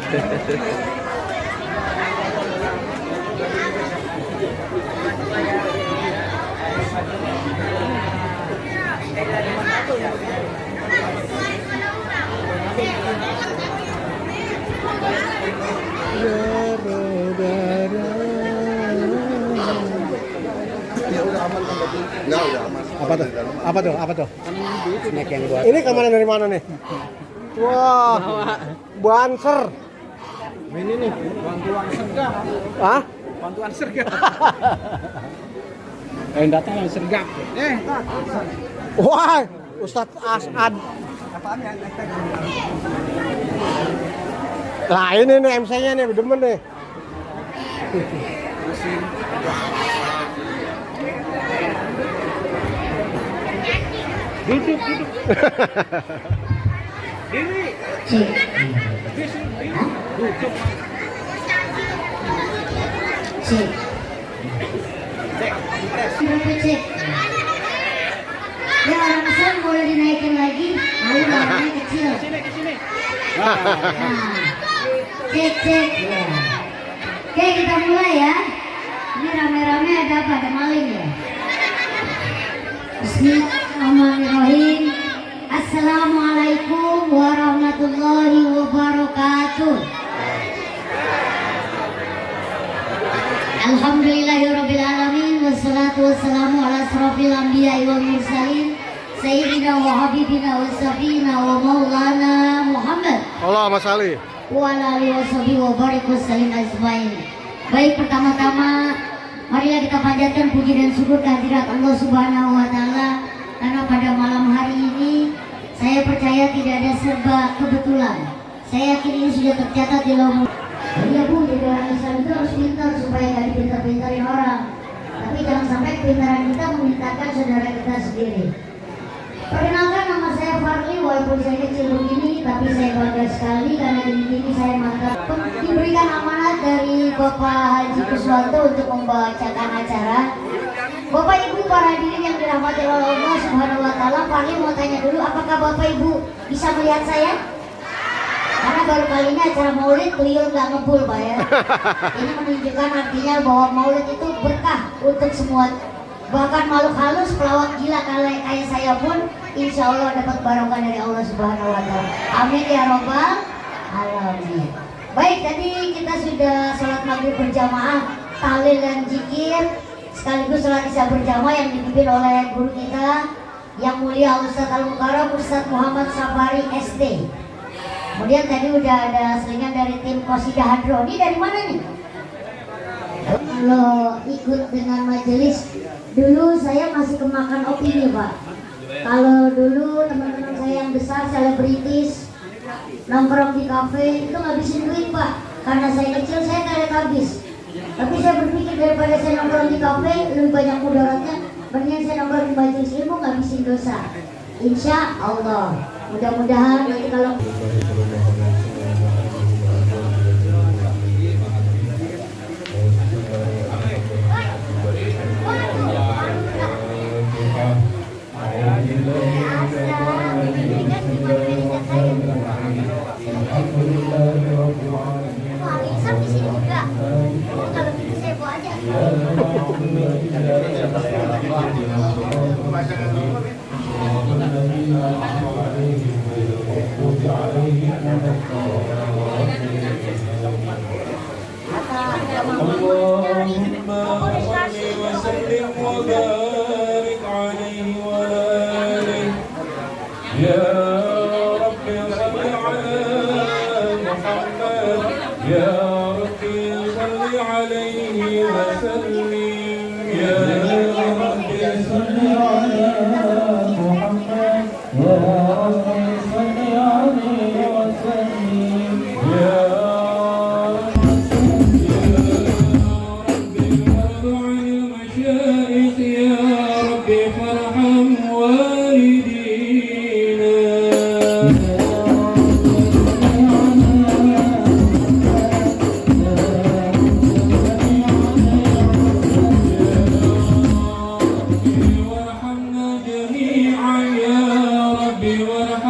Enggak, udah aman. Apa tuh? Apa tuh? Apa tuh? Snack yang buat. Ini kemana dari mana nih? Wah, banser. Ini nih, bantuan sergap. Hah? Bantuan sergap. Yang datang yang sergap. Wah, Ustadz Asad. Lah ini nih MC-nya nih, demen nih. Duduk. Ini. Duduk. Cek. Cek. Ya orang besar boleh dinaikkan lagi, lalu barangnya kecil. Ke sini. Cek. Ya. Oke, kita mulai ya. Ini rame-rame ada apa? Ada maling ya? Bismillahirrahmanirrahim. Assalamualaikum warahmatullahi wabarakatuh. Alhamdulillahirabbil alamin wassalatu wassalamu ala asrofil anbiya'i wal mursalin sayyidina wa habibina wa safina wa maulana Muhammad Allahumma shalli wa ala alihi washabihi wa barik wasallim ajmain. Baik, pertama-tama marilah kita panjatkan puji dan syukur kehadirat Allah Subhanahu wa taala, karena pada malam hari ini saya percaya tidak ada serba kebetulan. Saya yakin ini sudah tercatat di lauh. Iya Bu, jadi orang Islam itu harus pintar supaya gak dipintar-pintarin orang. Tapi jangan sampai kepintaran kita memintakan saudara kita sendiri. Perkenalkan, nama saya Farli, walaupun saya kecil begini, tapi saya bangga sekali karena ini saya mantap. Diberikan amanat dari Bapak Haji Kuswanto untuk membacakan acara. Bapak Ibu para hadirin yang dirahmati oleh Allah Subhanahu wa taala, Farli mau tanya dulu, apakah Bapak Ibu bisa melihat saya? Karena baru kalinya acara maulid beliau nggak ngebul Pak ya. Ini menunjukkan artinya bahwa maulid itu berkah untuk semua. Bahkan makhluk halus, pelawak gila kayak saya pun insya Allah dapat barokah dari Allah Subhanahu wa taala. Amin ya robbal alamin. Baik, tadi kita sudah sholat maghrib berjamaah, tahlil dan zikir, sekaligus sholat isya berjamaah yang dipimpin oleh guru kita yang mulia Ustadz Al-Mukarram Ustadz Muhammad Safari SD. Kemudian tadi udah ada selingan dari tim Qasidah Hadro. Ini dari mana nih? Kalau ikut dengan majelis, dulu saya masih kemakan opini Pak. Kalau dulu teman-teman saya yang besar, selebritis, nongkrong di kafe, itu ngabisin duit Pak. Karena saya kecil, saya tarik habis. Tapi saya berpikir daripada saya nongkrong di kafe, lebih banyak mudaratnya, mendingan saya nongkrong di majelis ilmu, ngabisin dosa. Insya Allah. Mudah-mudahan nanti kalau وارحمنا جميعا يا ربي وارحمنا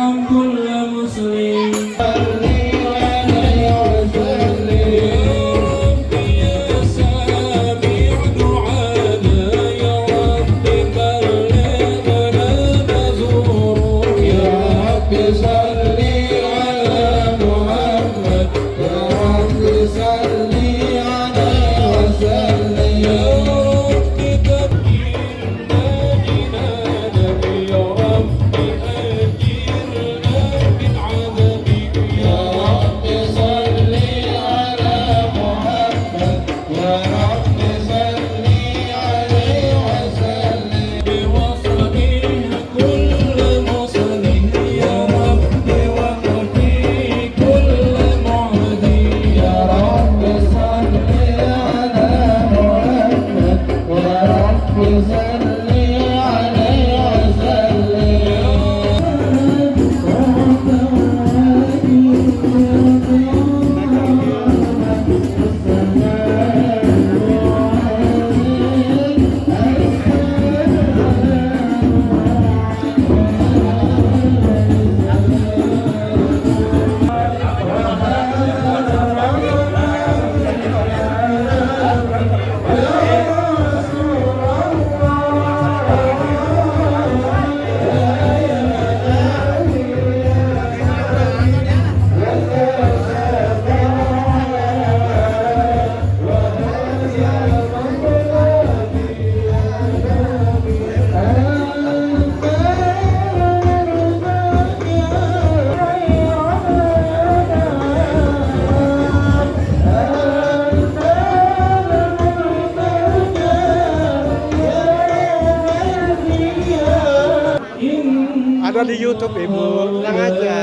di YouTube Ibu, bilang aja.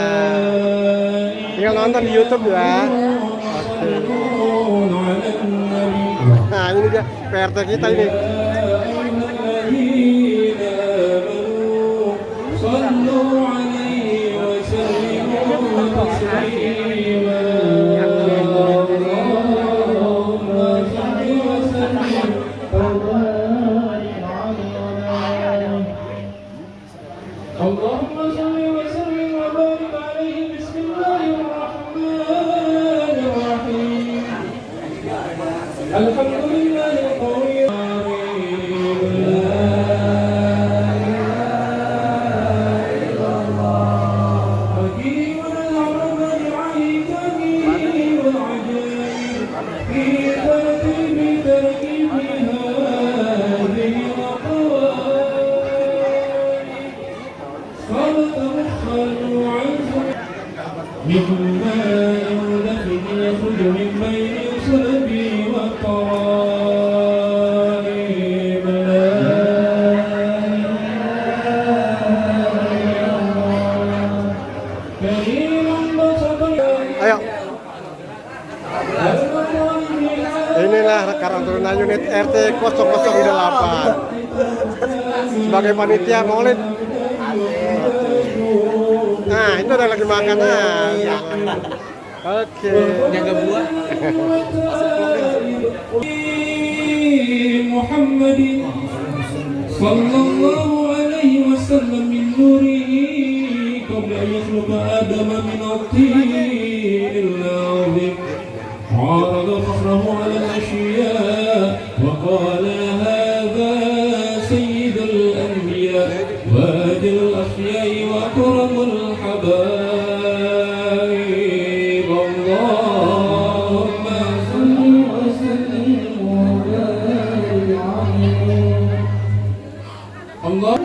Tinggal nonton di YouTube ya. Oke. Nah ini dia PRT kita ini. اللهم صل وسلم وبارك عليه بسم الله الرحمن الرحيم الحمد لله القوي مما يولد يخرج من بين صلبي والترائب كريما بسطا. Ayo. Inilah Karang Taruna unit RT 008 sebagai panitia Maulid. Nah, itu ada lagi makan. Oke. Jaga buah. محمد صلى الله عليه وسلم من نوره قبل أن يخلق آدم من الطين العظيم عارض فخره على الأشياء وقال هذا سيد الأنبياء وهادي الأصفياء وأكرم الحبائب اللهم صل وسلم وبارك عليه الله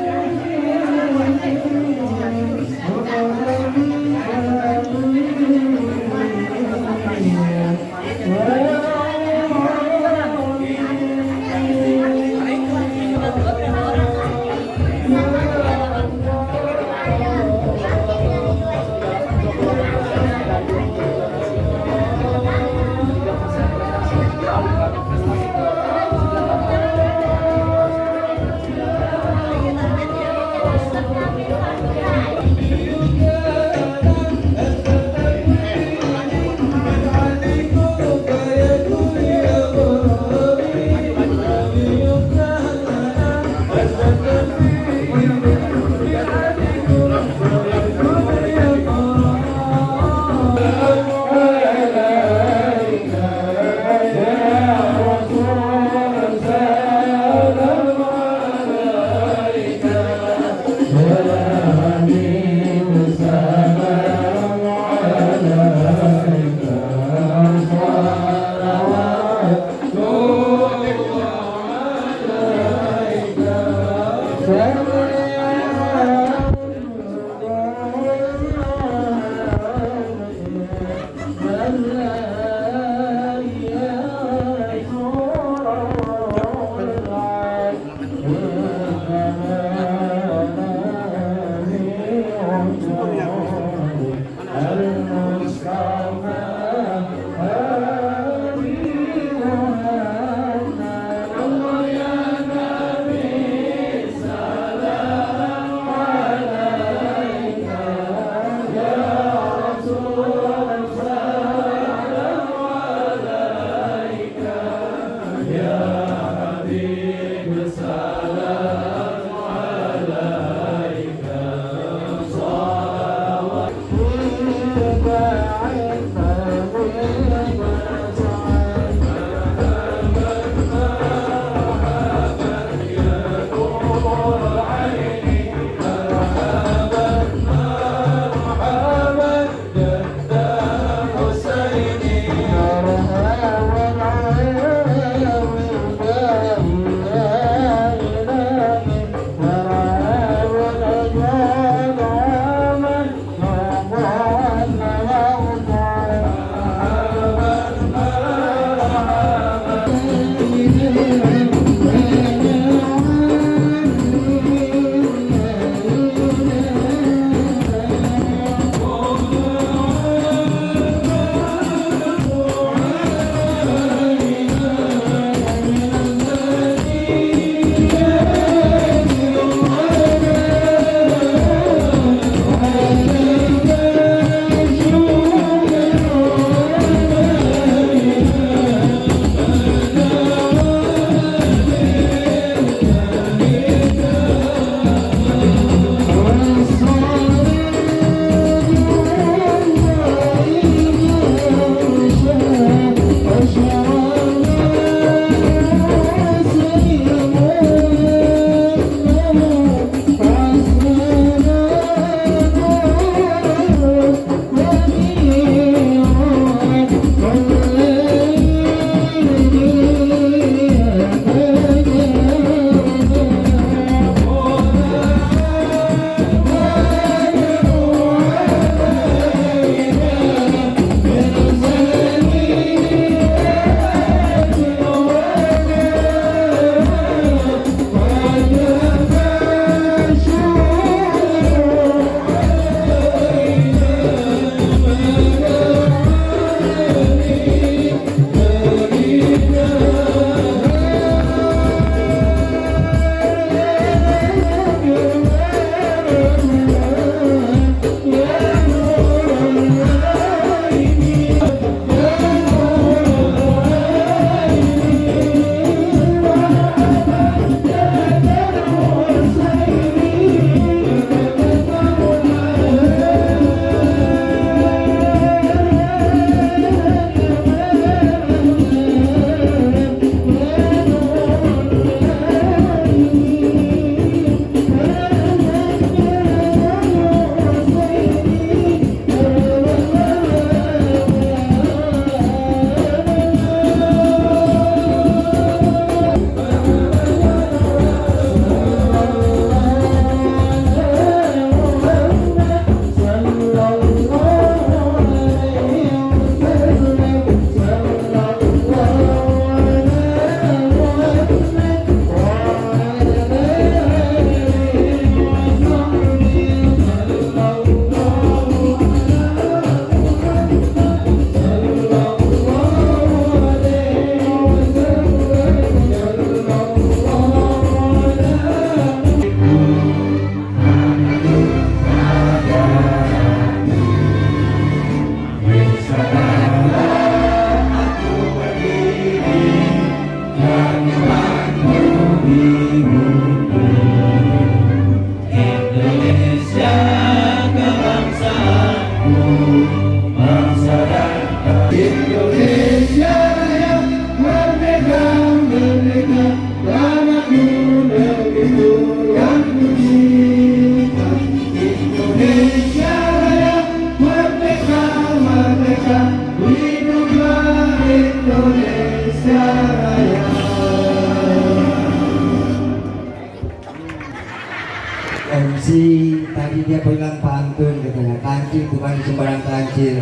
katanya. Kancil bukan sembarang kancil.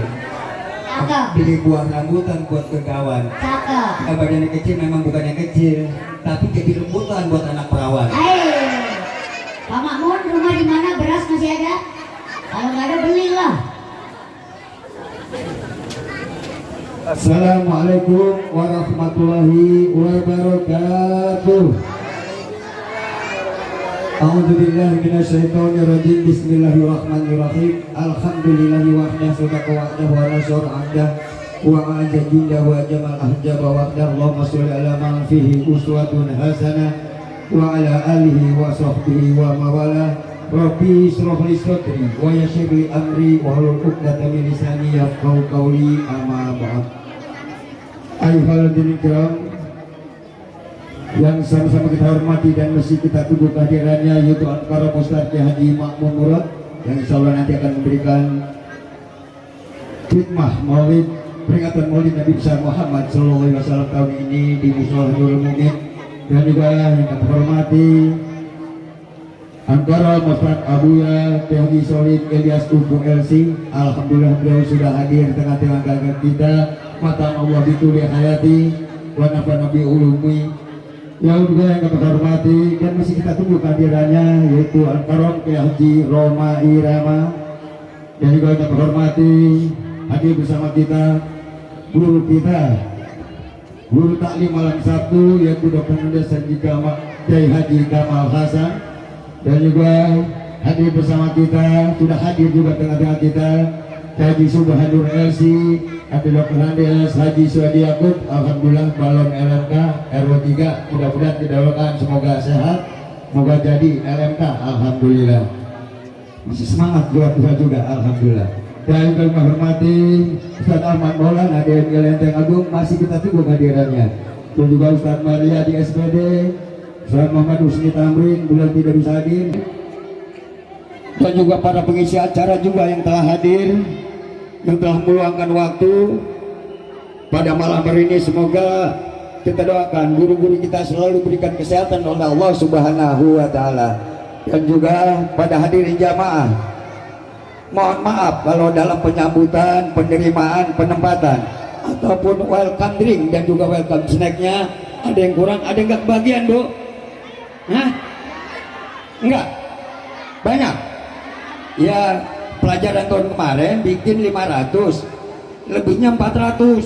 Cakep. Pilih buah rambutan buat kegawan. Cakep. Badannya kecil memang bukan yang kecil, tapi jadi rebutan buat anak perawan. Pak Makmun, rumah di mana? Beras masih ada? Kalau nggak ada belilah. Assalamualaikum warahmatullahi wabarakatuh. A'udzubillahi minasyaitonirrajim. Bismillahirrahmanirrahim. Alhamdulillahi wahdahu sadaqa wa'dahu wa nasara 'abdah wa a'azza jinda wa jamal ahjaba wa'dah. Allahumma sholli ala man fihi uswatun hasanah wa ala alihi wa sahbihi wa mawala. Rabbi ishrah li sadri wa yassir li amri wa hlul 'uqdatam min lisani yafqahu qawli. Amma ba'd. Ayyuhal hadirin kiram yang sama-sama kita hormati dan mesti kita tunggu kehadirannya, yaitu Al-Karam Ustaz Haji Makmun Murad yang insyaallah nanti akan memberikan khidmah maulid peringatan maulid Nabi besar Muhammad sallallahu alaihi wasallam tahun ini di Mushola Nurul Mu'min. Dan juga yang kita hormati Al-Karam Ustaz Abuya Haji Solid Ilyas Ubu LC. Alhamdulillah beliau sudah hadir di tengah-tengah kita. Mata Allah bituli hayati wa nafa'na bi ulumi. Yang juga yang kita hormati dan masih kita tunggu kehadirannya, yaitu Al-Karam Haji Roma Irama. Dan juga kita hormati hadir bersama kita guru kita, guru taklim malam Sabtu, yaitu Dr. Mendes Kiai Haji Kamal Hasan. Dan juga hadir bersama kita, sudah hadir juga tengah-tengah kita Haji Subhanur LC, Haji Dr. Handes, Haji Suadi Yakub. Alhamdulillah balon LMK RW3 mudah-mudahan kita doakan semoga sehat, semoga jadi LMK. Alhamdulillah masih semangat juga alhamdulillah. Dan kami menghormati Ustaz Ahmad Maulana dari Lenteng Agung, masih kita tunggu kehadirannya. Dan juga Ustaz Maria di SPD, Ustaz Muhammad Husni Tamrin beliau tidak bisa hadir. Dan juga para pengisi acara juga yang telah hadir, yang telah meluangkan waktu pada malam hari ini. Semoga kita doakan guru-guru kita selalu berikan kesehatan oleh Allah Subhanahu wa taala. Dan juga pada hadirin jamaah, mohon maaf kalau dalam penyambutan, penerimaan, penempatan ataupun welcome drink dan juga welcome snacknya ada yang kurang, ada yang nggak kebagian, Bu? Hah? Enggak? Banyak? Ya, pelajaran tahun kemarin bikin 500, lebihnya 400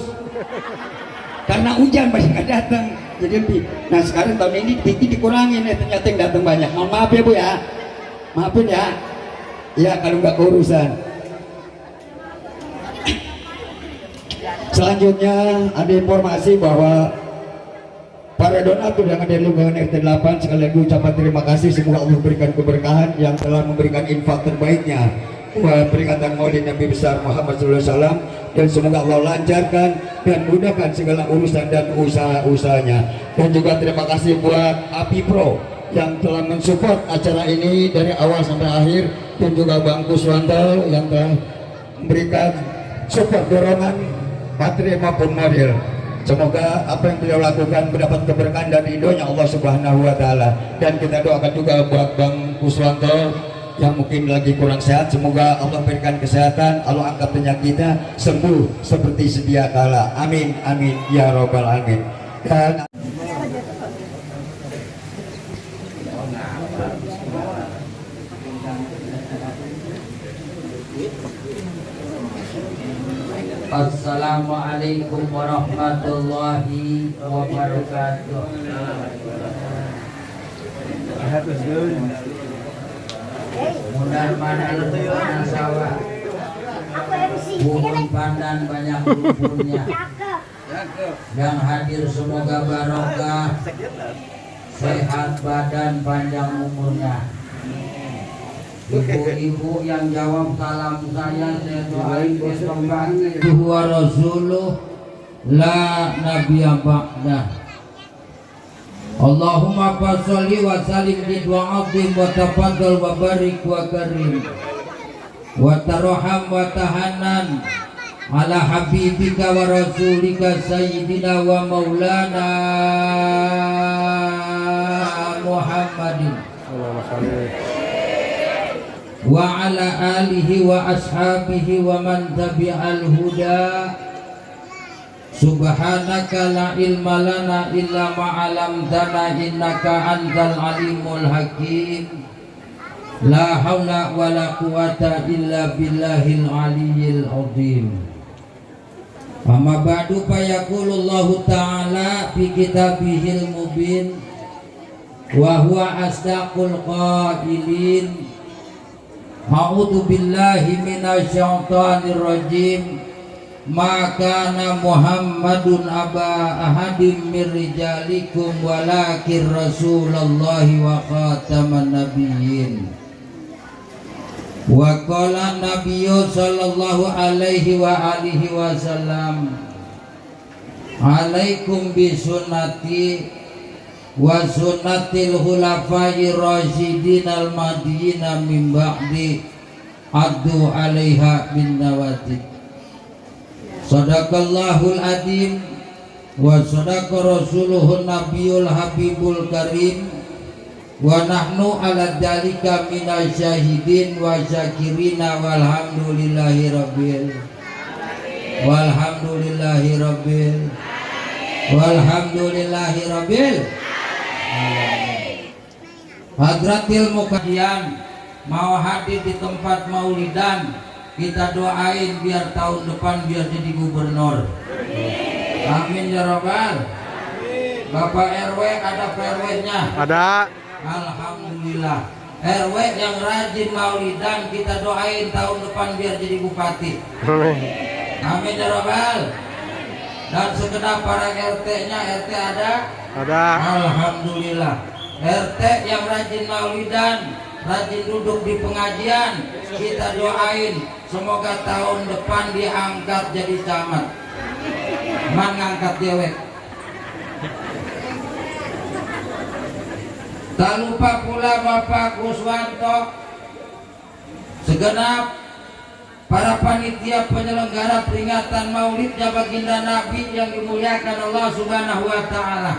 karena hujan banyak nggak datang, jadi lebih. Nah sekarang tahun ini bikin dikurangin, ternyata yang datang banyak. Mohon maaf ya Bu ya, maafin ya. Ya kalau nggak keurusan. Selanjutnya ada informasi bahwa para donatur yang ada di lingkungan RT 8 sekali lagi ucapan terima kasih. Semoga Allah berikan keberkahan yang telah memberikan infak terbaiknya buat peringatan Maulid Nabi besar Muhammad SAW, dan semoga Allah lancarkan dan mudahkan segala urusan dan usaha-usahanya. Dan juga terima kasih buat API Pro yang telah mensupport acara ini dari awal sampai akhir, dan juga Bang Kuswanto yang telah memberikan support dorongan materi maupun moral. Semoga apa yang beliau lakukan mendapat keberkahan dan ridhonya Allah Subhanahu wa taala. Dan kita doakan juga buat Bang Kuswanto yang mungkin lagi kurang sehat, semoga Allah berikan kesehatan, Allah angkat penyakitnya, sembuh seperti sedia kala. Amin amin ya robbal alamin. Dan Assalamualaikum warahmatullahi wabarakatuh. Mudah-mudahan sawah bukan pandan banyak lumpurnya. Yang hadir semoga barokah, sehat badan, panjang umurnya. Ibu-ibu yang jawab salam saya doain berkembang wa rasuluh la nabiyya ba'dah. Allahumma sholli wa sallim bi du'atin wa tafaddal wa barik wa karim wa tarham wa tahannan ala habibika wa rasulika sayyidina wa maulana Muhammadin. wa ala alihi wa ashabihi wa man tabi'al huda. Subhanaka la ilma lana illa ma 'allamtana innaka antal alimul hakim. La haula wa la quwata illa billahil aliyyil azim. Amma ba'du fa yaqulullahu ta'ala fi kitabihil mubin wa huwa asdaqul qailin. A'udzu billahi minasyaitonir rajim. Ma kana Muhammadun aba ahadim mir rijalikum walakin rasulullahi wa khataman nabiyyin. Wa qala nabiyyu sallallahu alaihi wa alihi wasallam, alaikum bi sunnati wa sunnatil khulafai rasyidin al mahdiyyin min ba'di addu 'alaiha bin nawajid. Sadaqallahul adzim wa sadaqa rasuluhun nabiyul habibul karim wa nahnu ala dzalika minasyahidin wa syakirina walhamdulillahi rabbil Hadratil mukahiyan mau hadir di tempat maulidan, kita doain biar tahun depan biar jadi gubernur. Amin ya robbal. Bapak RW ada PRW-nya? Ada. Alhamdulillah. RW yang rajin maulidan kita doain tahun depan biar jadi bupati. Amin ya robbal. Dan segenap para RT-nya, RT ada? Ada. Alhamdulillah. RT yang rajin maulidan, rajin duduk di pengajian, kita doain semoga tahun depan diangkat jadi camat. Man ngangkat dewek. Tak lupa pula Bapak Kuswanto, segenap para panitia penyelenggara peringatan Maulidnya baginda Nabi yang dimuliakan Allah Subhanahu wa taala.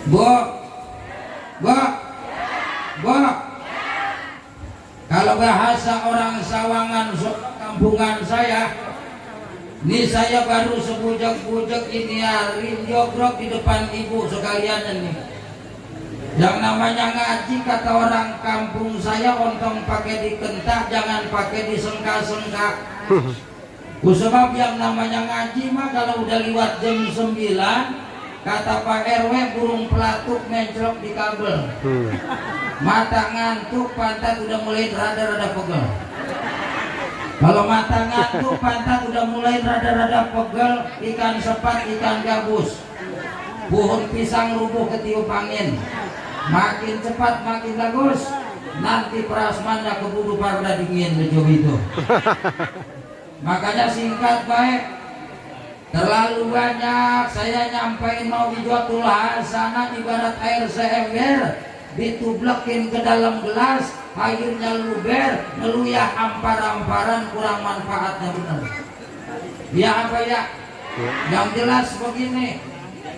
Bo, kalau bahasa orang Sawangan kampungan saya, ini saya baru sebujak-bujak ini ya, rinjogrok di depan ibu sekalian ini. Yang namanya ngaji kata orang kampung saya, ontong pakai dikentak, jangan pakai disengka-sengka. Sebab yang namanya ngaji mah kalau udah lewat jam 9, kata Pak RW burung pelatuk menclok di kabel. Mata ngantuk, pantat udah mulai rada-rada pegel. Kalau mata ngantuk, pantat udah mulai rada-rada pegel, ikan sepat, ikan gabus, pohon pisang rubuh ketiup angin. Makin cepat makin bagus, nanti prasmana keburu pada dingin bejo itu. Makanya singkat baik. Terlalu banyak saya nyampein mau dijuatul hasanah ibarat air seember ditublekin ke dalam gelas, airnya luber, ngeluyah ampar-amparan, kurang manfaatnya benar. Ya apa ya? Yang jelas begini,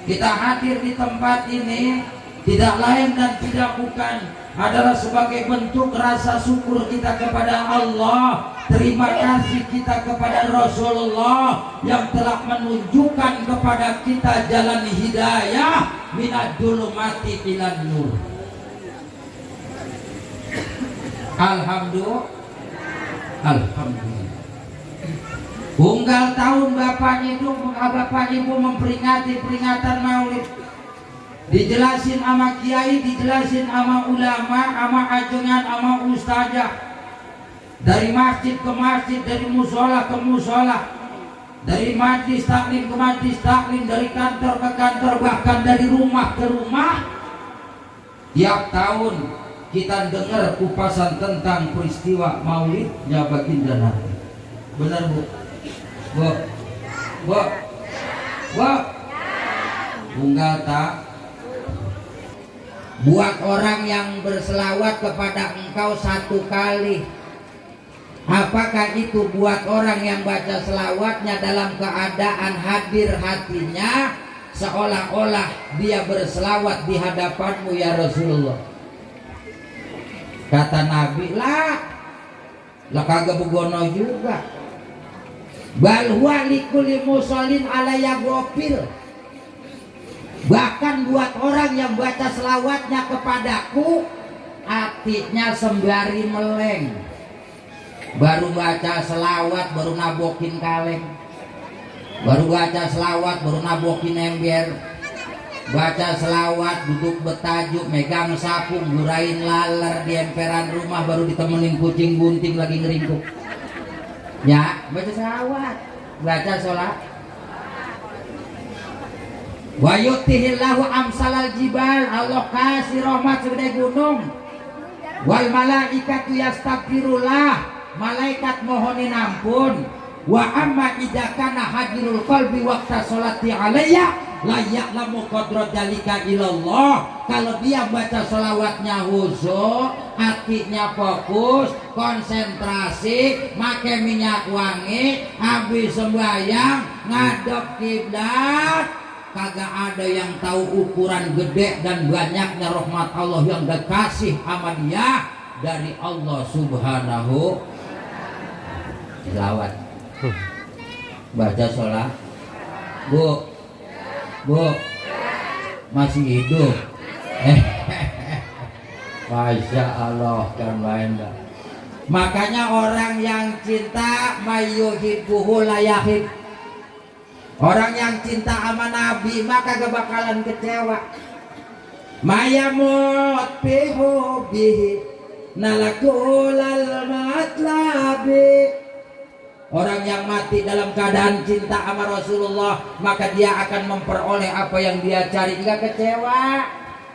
kita hadir di tempat ini tidak lain dan tidak bukan adalah sebagai bentuk rasa syukur kita kepada Allah. Terima kasih kita kepada Rasulullah yang telah menunjukkan kepada kita jalan hidayah minad dzulumati ilan nur. Alhamdulillah. Unggal tahun Bapak Ibu memperingati peringatan Maulid. Dijelasin sama kiai, dijelasin sama ulama, sama ajengan, sama ustazah. Dari masjid ke masjid, dari musola ke musola, dari majlis taklim ke majlis taklim, dari kantor ke kantor, bahkan dari rumah ke rumah. Tiap tahun kita dengar kupasan tentang peristiwa Maulidnya baginda Nabi. Benar Bu? Bu? Unggal tak? Buat orang yang berselawat kepada engkau 1 kali, apakah itu buat orang yang baca selawatnya dalam keadaan hadir hatinya seolah-olah dia berselawat di hadapanmu ya Rasulullah? Kata Nabi lah kagak begono juga. Bal huwa likulli musallin alaya gofil. Bahkan buat orang yang baca selawatnya kepadaku, hatinya sembari meleng. Baru baca selawat baru nabokin kaleng, baru baca selawat baru nabokin ember, baca selawat duduk betajuk megang sapu gurain laler di emperan rumah baru ditemenin kucing bunting lagi ngeringkuk. Ya baca selawat, baca sholat. Wa yutihillahu amsalal jibal, Allah kasih rahmat segede gunung. Wal malaikatu yastaghfirullah, malaikat mohonin ampun. Wa amma idza kana hadirul qalbi waqta sholati alayya la ya'lamu qadra dzalika illallah. Kalau dia baca sholawatnya khusyuk, hatinya fokus, konsentrasi, make minyak wangi, habis sembahyang ngadep kiblat, kagak ada yang tahu ukuran gede dan banyaknya rahmat Allah yang dikasih sama dia dari Allah Subhanahu. Selawat, baca sholat. Bu masih hidup? Masya Allah kan main dah. Makanya orang yang cinta mayuhibbuhu layahib. Orang yang cinta sama Nabi maka gak bakalan kecewa. Mayamut bihi nalakulal matlabi. Orang yang mati dalam keadaan cinta sama Rasulullah maka dia akan memperoleh apa yang dia cari, gak kecewa.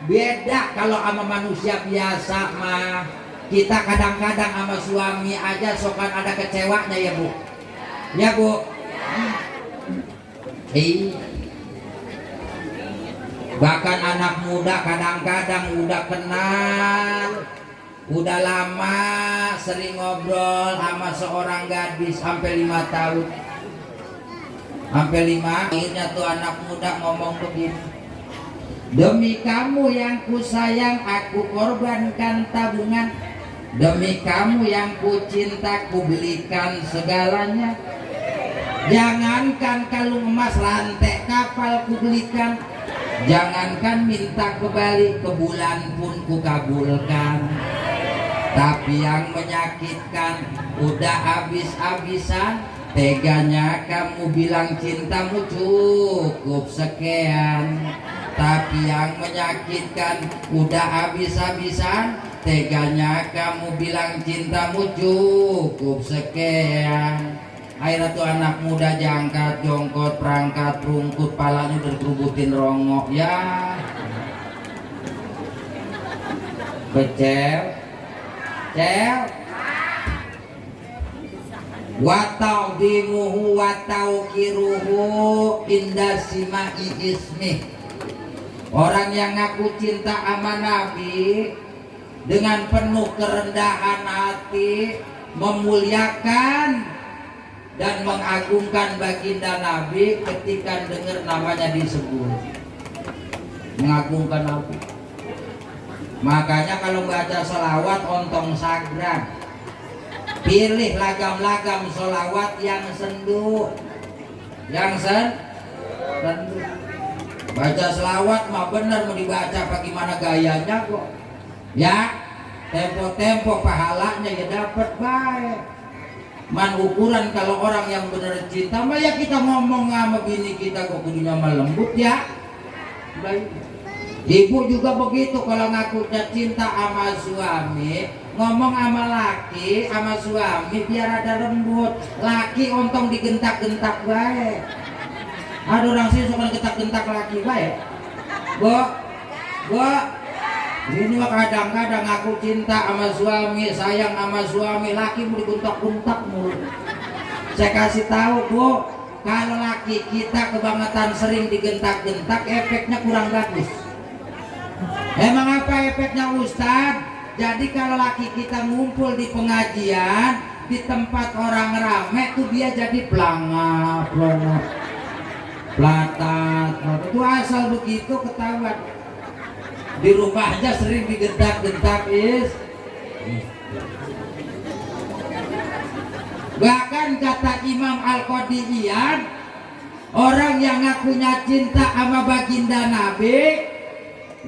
Beda kalau sama manusia biasa mah, kita kadang-kadang sama suami aja sokan ada kecewanya ya Bu. Ya Bu. Bahkan anak muda kadang-kadang udah kenal, udah lama sering ngobrol sama seorang gadis sampai 5 tahun, sampai 5. Akhirnya tuh anak muda ngomong begini, demi kamu yang ku sayang aku korbankan tabungan, demi kamu yang ku cinta ku belikan segalanya. Jangankan kalung emas rantai kapal ku belikan, jangankan minta kembali ke bulan pun ku kabulkan. Tapi yang menyakitkan udah habis-habisan, teganya kamu bilang cintamu cukup sekian. Tapi yang menyakitkan udah habis-habisan, teganya kamu bilang cintamu cukup sekian. Akhirnya tuh anak muda jangkat jongkot perangkat rungkut, palanya udah dikerubutin rongok ya. Becel watau dimuhu watau kiruhu indah simai ismi. Orang yang ngaku cinta sama Nabi dengan penuh kerendahan hati, memuliakan dan mengagungkan baginda Nabi ketika dengar namanya disebut, mengagungkan Nabi. Makanya kalau baca sholawat ontong sagrang, pilih lagam-lagam sholawat yang sendu, yang sendu. Baca sholawat mah bener mau dibaca bagaimana gayanya kok ya, tempo-tempo pahalanya ya dapat baik. Man ukuran kalau orang yang benar cinta mah ya kita ngomong sama bini kita kok kudunya mah lembut ya. Baik. Ibu juga begitu kalau ngakunya cinta sama suami, ngomong sama laki sama suami biar ada lembut. Laki ontong digentak-gentak baik. Ada orang sih suka gentak-gentak laki baik. Bu, ini mah kadang-kadang aku cinta sama suami, sayang sama suami, laki mau diguntak-guntak mulu. Saya kasih tahu Bu, kalau laki kita kebangetan sering digentak-gentak, efeknya kurang bagus. Emang apa efeknya Ustadz? Jadi kalau laki kita ngumpul di pengajian, di tempat orang rame tuh dia jadi pelangap, pelatat. Itu asal begitu ketahuan. Di rumahnya sering digentak-gentak Bahkan kata Imam Al-Qadi Iyad, orang yang ngakunya cinta sama baginda Nabi,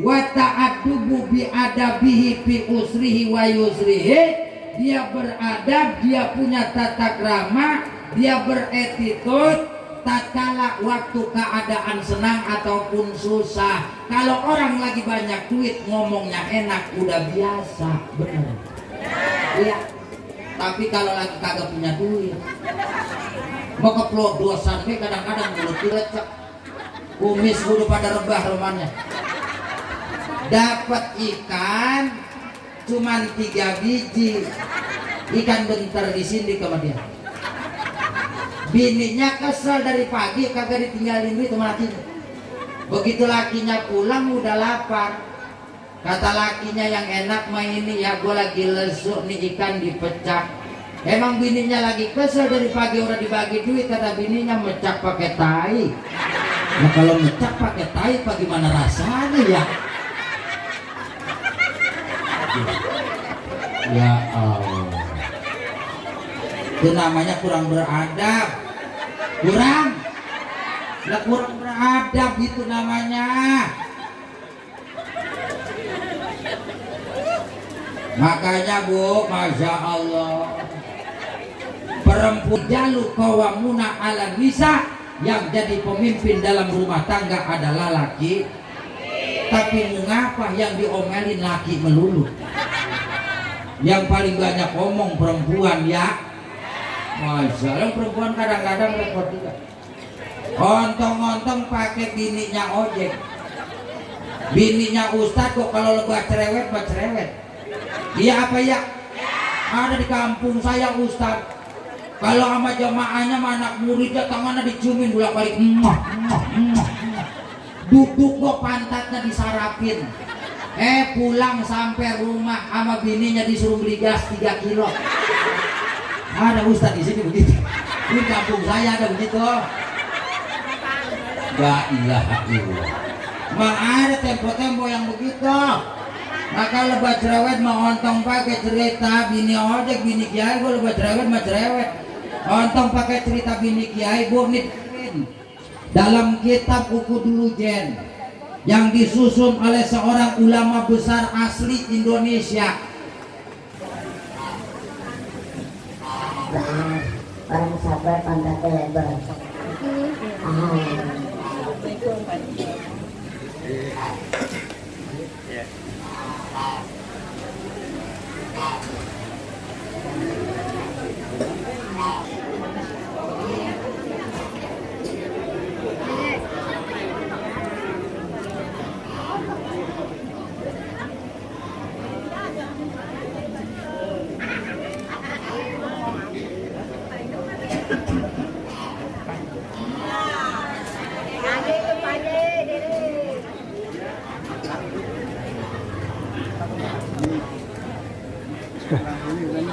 wa ta'addubu bi adabihi fi usrihi wa yusrihi, dia beradab, dia punya tata krama, dia beretitut tatkala waktu keadaan senang ataupun susah. Kalau orang lagi banyak duit ngomongnya enak udah biasa, benar. Iya. Tapi kalau lagi kagak punya duit, mau keplodosan we kadang-kadang mulut lecek, kumis udah pada rebah romannya. Dapat ikan cuman 3 biji, ikan bentar di sini sama dia. Bininya kesel dari pagi kagak ditinggalin duit sama lakinya. Begitu lakinya pulang udah lapar. Kata lakinya, yang enak mah ini ya, gue lagi lesuk nih ikan dipecah. Emang bininya lagi kesel dari pagi udah dibagi duit, kata bininya mecak pakai tai. Nah kalau mecak pakai tai bagaimana rasanya ya? Ya Allah, itu namanya kurang beradab. Kurang beradab itu namanya. Makanya Bu, Masya Allah, perempuan jalu qawwamuna 'alan nisa, yang jadi pemimpin dalam rumah tangga adalah laki. Tapi mengapa yang diomelin laki melulu? Yang paling banyak ngomong perempuan ya. Masya Allah, perempuan kadang-kadang repot juga. Ontong-ontong pakai bininya ojek, bininya ustad kok kalau lebah cerewet bah cerewet. Iya apa ya? Ada di kampung saya ustad, kalau sama jamaahnya sama anak muridnya tangannya diciumin bolak-balik, duduk kok pantatnya disarapin. Pulang sampai rumah sama bininya disuruh beli gas 3 kilo. Ada ustad di sini begitu. Di kampung saya ada begitu. La ilaha illallah. Mang ada tempo-tempo yang begitu. Maka lebah cerewet mau ontong pakai cerita bini ojek, bini kiai, gue lebah cerewet mah cerewet. Ontong pakai cerita bini kiai, gue nitipin dalam kitab Uku Dulu Jen yang disusun oleh seorang ulama besar asli Indonesia. Orang sabar pantatnya lebar.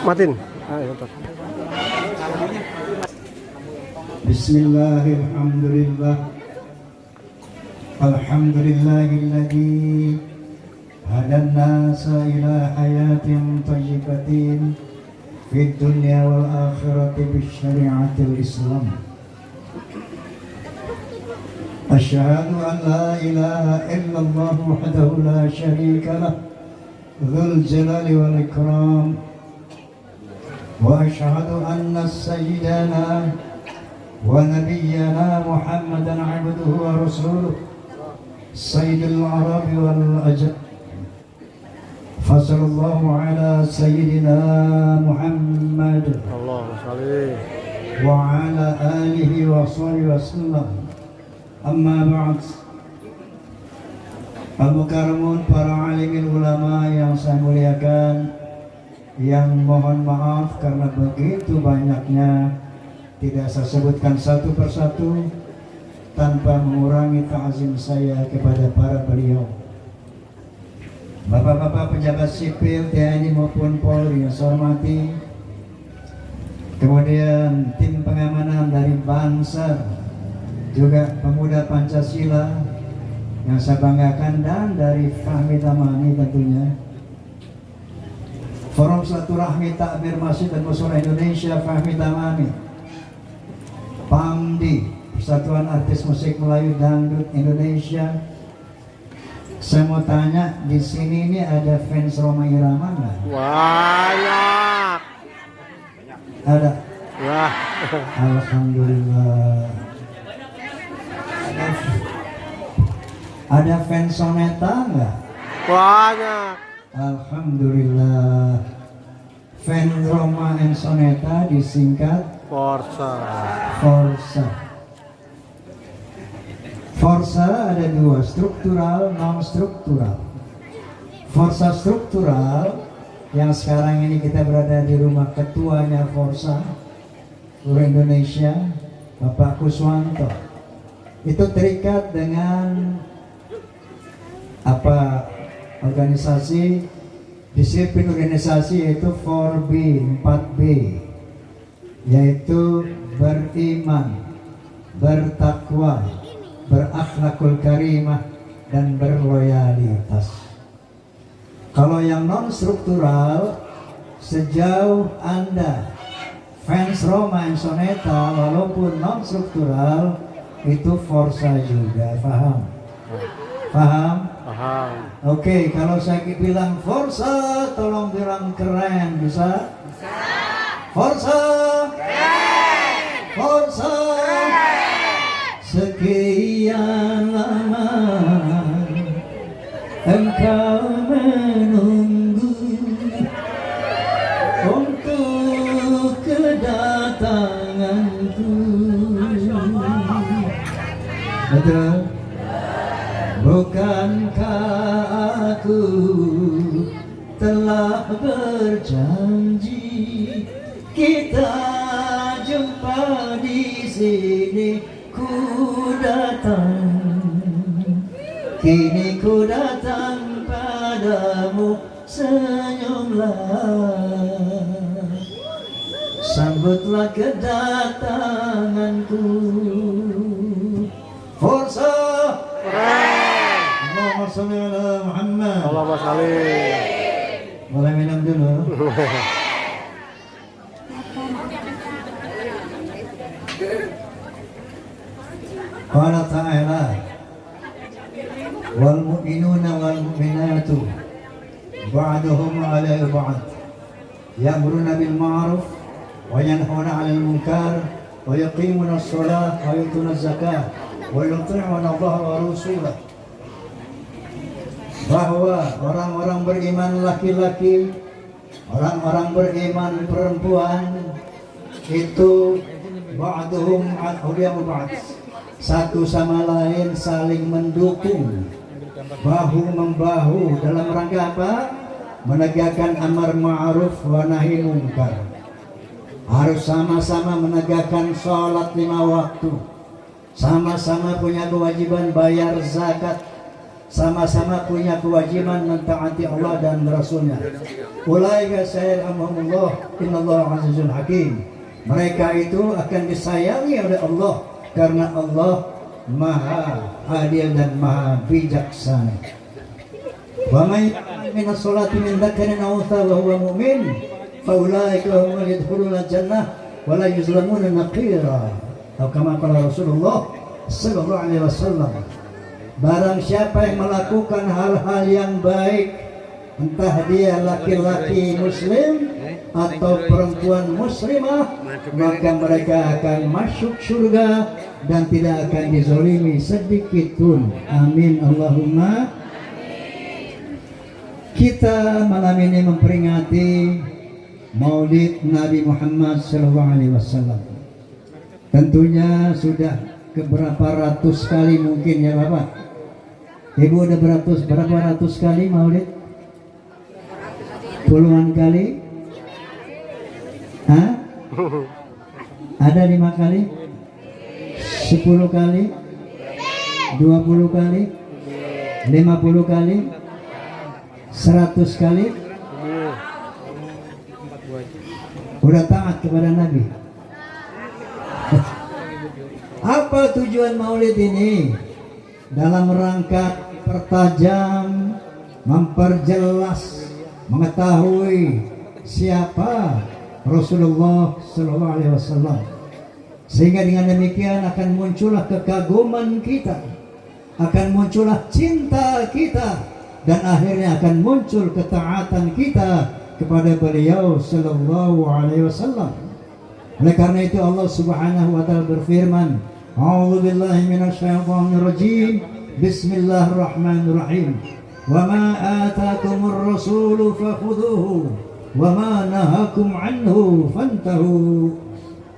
Matin. Ayo, Bismillahirrahmanirrahim. Alhamdulillahilladzi hadan nasa ila hayatin thayyibatin fid dunya wal akhirati bisyari'atil Islam. Asyhadu an la ilaha illallah wahdahu la syarika lah, dzul jalali wal ikram. وأشهد أن سيدنا ونبينا محمدا عبده ورسوله سيد العرب والأجم. فصلى الله على سيدنا محمد وعلى آله وصحبه وسلم. أما بعد, Al-Mukarramun, para alimin ulama yang saya muliakan, yang mohon maaf karena begitu banyaknya tidak saya sebutkan satu persatu tanpa mengurangi ta'zim saya kepada para beliau. Bapak-bapak pejabat sipil TNI maupun Polri yang saya hormati, kemudian tim pengamanan dari Bansar, juga pemuda Pancasila yang saya banggakan, dan dari Fahmi Tamani tentunya. Forum Silaturahmi Takbir Masjid dan Musyola Indonesia Fahmi Tamami, PAMDI, Persatuan Artis Musik Melayu Dangdut Indonesia. Saya mau tanya, di sini ini ada fans Rhoma Irama nggak? Banyak. Ada. Wah. Alhamdulillah. Ada fans Soneta nggak? Banyak. Alhamdulillah. Fans Rhoma and Soneta disingkat Forza. Forza. Forza ada dua, struktural, non-struktural. Forza struktural yang sekarang ini kita berada di rumah ketuanya Forza seluruh Indonesia, Bapak Kuswanto. Itu terikat dengan apa organisasi, disiplin organisasi, yaitu 4B, 4B, yaitu beriman, bertakwa, berakhlakul karimah, dan berloyalitas. Kalau yang non struktural, sejauh Anda fans Rhoma and Soneta walaupun non struktural, itu Forza juga, paham? Paham? Paham. Oke, kalau saya bilang Forza, tolong bilang keren, bisa? Bisa. Forza. Keren. Forza. Keren. Sekian lama engkau menunggu untuk kedatanganku. Betul? Bukankah aku telah berjanji kita jumpa di sini? Ku datang, kini ku datang padamu, senyumlah, sambutlah kedatanganku. Forza. Allahumma sholli ala Muhammad. Allahumma sholli. Boleh minum dulu. Qala ta'ala wal mu'minuna wal mu'minatu ba'duhum 'ala ba'd ya'muruna bil ma'ruf wa yanhauna 'anil munkar wa yuqimuna as-salata wa yutuna az-zakata wa yuti'una Allah wa rasulahu. Bahwa orang-orang beriman laki-laki, orang-orang beriman perempuan itu ba'duhum 'ala ba'd, satu sama lain saling mendukung, bahu-membahu dalam rangka apa? Menegakkan amar ma'ruf wa nahi munkar. Harus sama-sama menegakkan sholat 5 waktu, sama-sama punya kewajiban bayar zakat, sama-sama punya kewajiban mentaati Allah dan Rasulnya. Ulaika sayarhamullah, innallaha azizun hakim. Mereka itu akan disayangi oleh Allah karena Allah Maha Adil dan Maha Bijaksana. Wa may min as-salati min dzakarin aw untha wa huwa mu'min fa ulaika hum yadkhuluna jannah wa la yuzlamuna naqira. Atau kama qala Rasulullah sallallahu alaihi wasallam. Barang siapa yang melakukan hal-hal yang baik, entah dia laki-laki muslim atau perempuan muslimah, maka mereka akan masuk surga dan tidak akan dizalimi sedikit pun. Amin Allahumma. Kita malam ini memperingati Maulid Nabi Muhammad SAW. Tentunya sudah keberapa ratus kali mungkin ya Bapak. Ibu udah berapa ratus kali Maulid? Puluhan kali? Hah? Ada 5 kali? 10 kali? 20 kali? 50 kali? 100 kali? Udah taat kepada Nabi. Apa tujuan Maulid ini? Dalam rangka pertajam, memperjelas, mengetahui siapa Rasulullah Sallallahu Alaihi Wasallam. Sehingga dengan demikian akan muncullah kekaguman kita, akan muncullah cinta kita, dan akhirnya akan muncul ketaatan kita kepada beliau Sallallahu Alaihi Wasallam. Oleh karena itu Allah Subhanahu Wa Taala berfirman, A'udzu billahi minasyaitonir rajim. Bismillahirrahmanirrahim. Wa ma ataakumur rasulu fakhudhuhu wa ma nahakum anhu fantahu.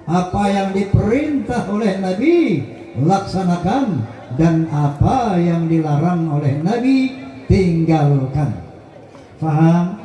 Apa yang diperintah oleh Nabi laksanakan, dan apa yang dilarang oleh Nabi tinggalkan. Faham?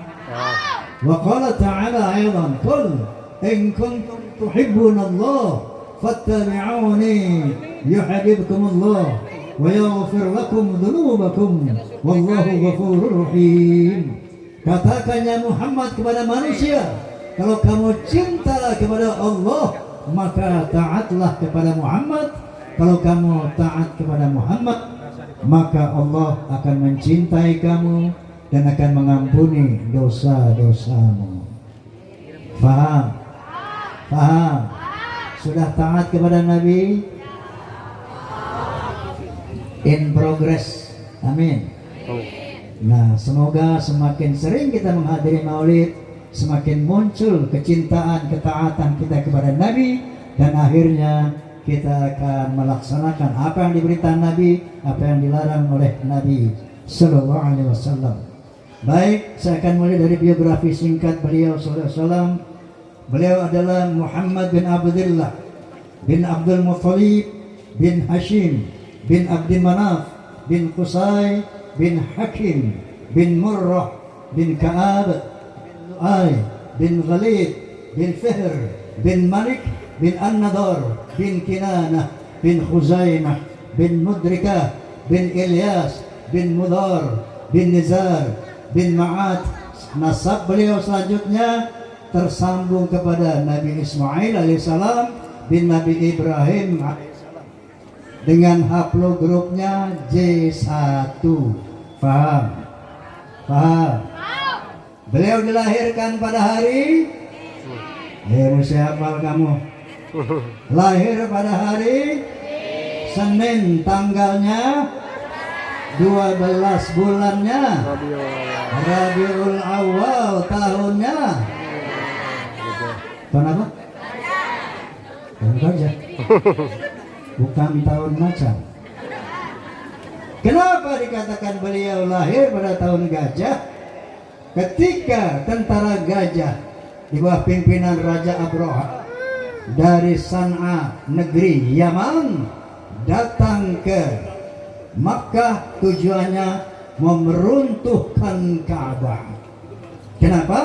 Wa qala ta'ala aidan, qul in kuntum tuhibbunallah fattabi'uni yuhibbukumullah wa yaghfir lakum dhunubakum wallahu ghafurur rahim. Katakan ya Muhammad kepada manusia, kalau kamu cinta kepada Allah, maka taatlah kepada Muhammad. Kalau kamu taat kepada Muhammad, maka Allah akan mencintai kamu dan akan mengampuni dosa-dosamu. Faham? Faham? Sudah taat kepada Nabi? In progress. Amin. Nah, semoga semakin sering kita menghadiri maulid, semakin muncul kecintaan, ketaatan kita kepada Nabi, dan akhirnya kita akan melaksanakan apa yang diberitakan Nabi, apa yang dilarang oleh Nabi Sallallahu Alaihi Wasallam. Baik, saya akan mulai dari biografi singkat beliau Sallallahu Alaihi Wasallam. Beliau adalah Muhammad bin Abdullah bin Abdul Muttalib bin Hashim bin Abdul Manaf bin Qusay bin Hakim bin Murrah bin Ka'ab bin Lu'ay bin Ghalid bin Fihr bin Malik bin An-Nadar bin Kinanah bin Khuzaimah bin Mudrikah bin Ilyas bin Mudar bin Nizar bin Ma'at. Nasab beliau selanjutnya tersambung kepada Nabi Ismail alaihissalam bin Nabi Ibrahim alaihissalam dengan haplogrupnya J1. Faham? Faham? Beliau dilahirkan pada hari mesti hafal kamu. Lahir pada hari Senin, tanggalnya 12, bulannya Rabiul Awal, tahunnya tahun apa? Tahun gajah. Bukan tahun macan. Kenapa dikatakan beliau lahir pada tahun gajah? Ketika tentara gajah di bawah pimpinan Raja Abraha dari San'a, negeri Yaman, datang ke Makkah, tujuannya memeruntuhkan Ka'bah. Kenapa?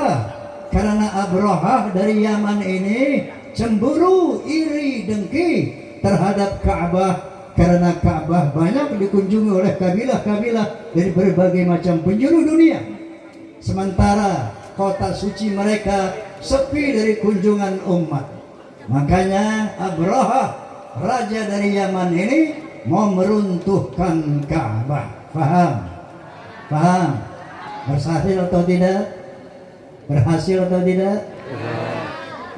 Karena Abraha dari Yaman ini cemburu, iri, dengki terhadap Ka'bah, karena Ka'bah banyak dikunjungi oleh kabilah-kabilah dari berbagai macam penjuru dunia, sementara kota suci mereka sepi dari kunjungan umat. Makanya Abraha, raja dari Yaman ini, mau meruntuhkan Ka'bah. Paham? Paham? Berhasil atau tidak? Berhasil atau tidak?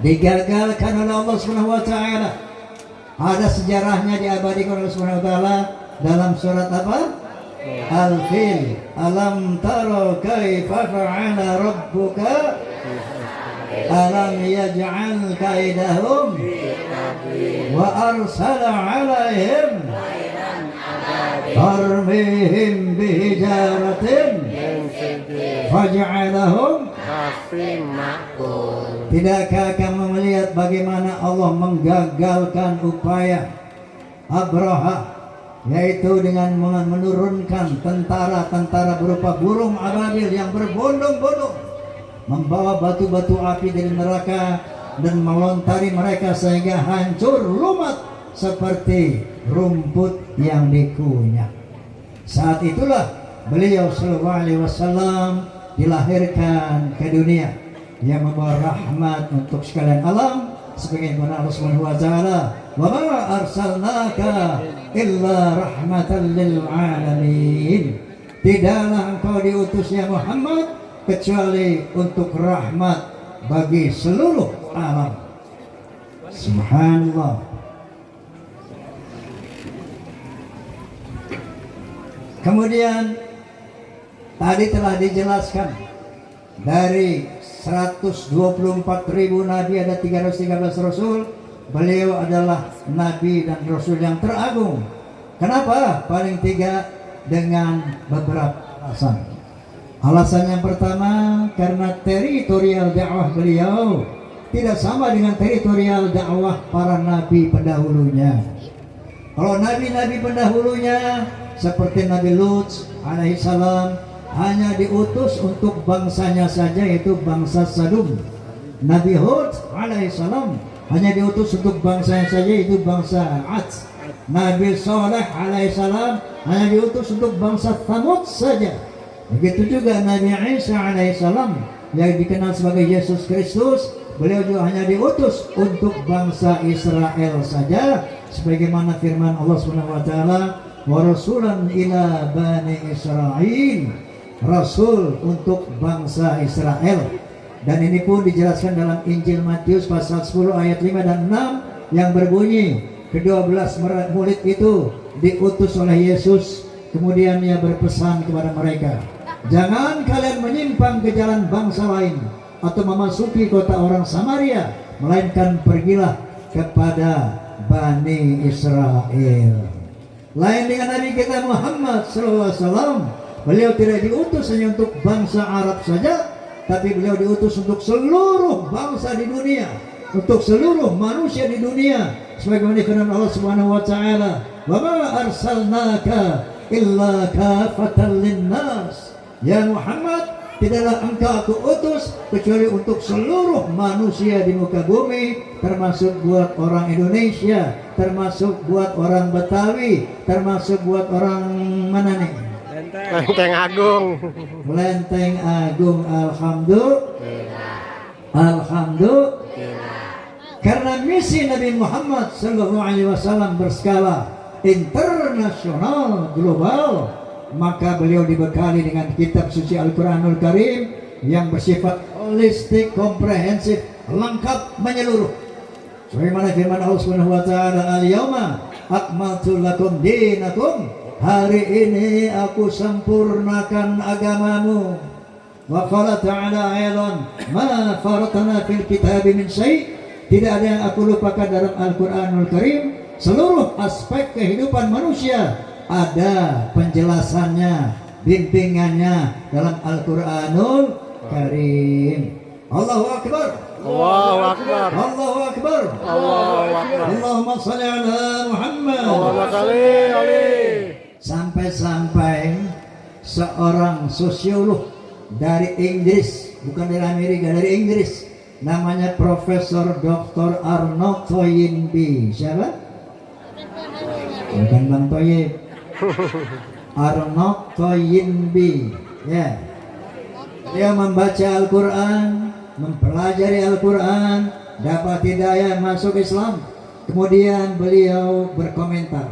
Digagalkan oleh Allah Subhanahu wa taala. Ada sejarahnya diabadikan oleh Allah Subhanahu wa taala dalam surat apa? Al-Fil. Alam tara kaifa fa'ala rabbuka alam yaj'al kaidahum wa arsala 'alaihim tarmihim bihijaratin faj'alahum. Tidakkah kamu melihat bagaimana Allah menggagalkan upaya Abraha, yaitu dengan menurunkan tentara-tentara berupa burung ababil yang berbondong-bondong, membawa batu-batu api dari neraka dan melontari mereka sehingga hancur lumat seperti rumput yang dikunyah. Saat itulah beliau Sallallahu Alaihi Wasallam dilahirkan ke dunia yang membawa rahmat untuk sekalian alam, sebagaimana Allah Subhanahu wa taala, "Wa ma arsalnaka illa rahmatan lil alamin." Tidaklah engkau diutus ya Muhammad kecuali untuk rahmat bagi seluruh alam. Subhanallah. Kemudian tadi telah dijelaskan dari 124.000 nabi ada 313 rasul. Beliau adalah nabi dan rasul yang teragung. Kenapa? Paling tiga dengan beberapa alasan. Alasan yang pertama karena teritorial dakwah beliau tidak sama dengan teritorial dakwah para nabi pendahulunya. Kalau nabi-nabi pendahulunya seperti Nabi Lut alaihissalam hanya diutus untuk bangsanya saja, yaitu bangsa Sadum. Nabi Hud alaihissalam hanya diutus untuk bangsanya saja, yaitu bangsa Ad. Nabi Saleh alaihissalam hanya diutus untuk bangsa Thamud saja. Begitu juga Nabi Isa alaihissalam yang dikenal sebagai Yesus Kristus, beliau juga hanya diutus untuk bangsa Israel saja, sebagaimana firman Allah Subhanahu wa taala, wa rasulan ila bani Israil, rasul untuk bangsa Israel. Dan ini pun dijelaskan dalam Injil Matius pasal 10 ayat 5 dan 6 yang berbunyi, ke-12 murid itu diutus oleh Yesus, kemudian ia berpesan kepada mereka, jangan kalian menyimpang ke jalan bangsa lain atau memasuki kota orang Samaria, melainkan pergilah kepada Bani Israel. Lain dengan Nabi kita Muhammad SAW, beliau tidak diutus hanya untuk bangsa Arab saja, tapi beliau diutus untuk seluruh bangsa di dunia, untuk seluruh manusia di dunia. Sebagaimana firman Allah Subhanahu wa taala, "Wa ma arsalnaka illa kafatan linnas." Ya Muhammad, tidaklah engkau aku utus kecuali untuk seluruh manusia di muka bumi, termasuk buat orang Indonesia, termasuk buat orang Betawi, termasuk buat orang mana nih? Lenteng Agung. Lenteng Agung. Alhamdulillah. Karena misi Nabi Muhammad SAW berskala internasional, global, maka beliau dibekali dengan kitab suci Al-Quranul Karim yang bersifat holistik, komprehensif, lengkap, menyeluruh. Sebagaimana firman Allah Subhanahu wa taala, "Al-yauma akmaltu lakum dinakum." Hari ini aku sempurnakan agamamu. Wa qala ta'ala aidan, "Ma faratna fil kitabi min syai'." Tidak ada yang aku lupakan dalam Al-Quranul Karim. Seluruh aspek kehidupan manusia ada penjelasannya, bimbingannya dalam Al-Quranul Karim. Allahu Akbar. Allahu Akbar. Allahu Akbar. Allahu Akbar. Allahumma shalli ala Muhammad. Allahumma shalli alaihi. Sampai-sampai seorang sosiolog dari Inggris, bukan dari Amerika, dari Inggris, namanya Profesor Dr. Arnold Toynbee. Siapa? Bukan Bang Toyib. Arnold Toynbee. Ya. Dia membaca Al-Quran, mempelajari Al-Quran, dapat hidayah masuk Islam. Kemudian beliau berkomentar.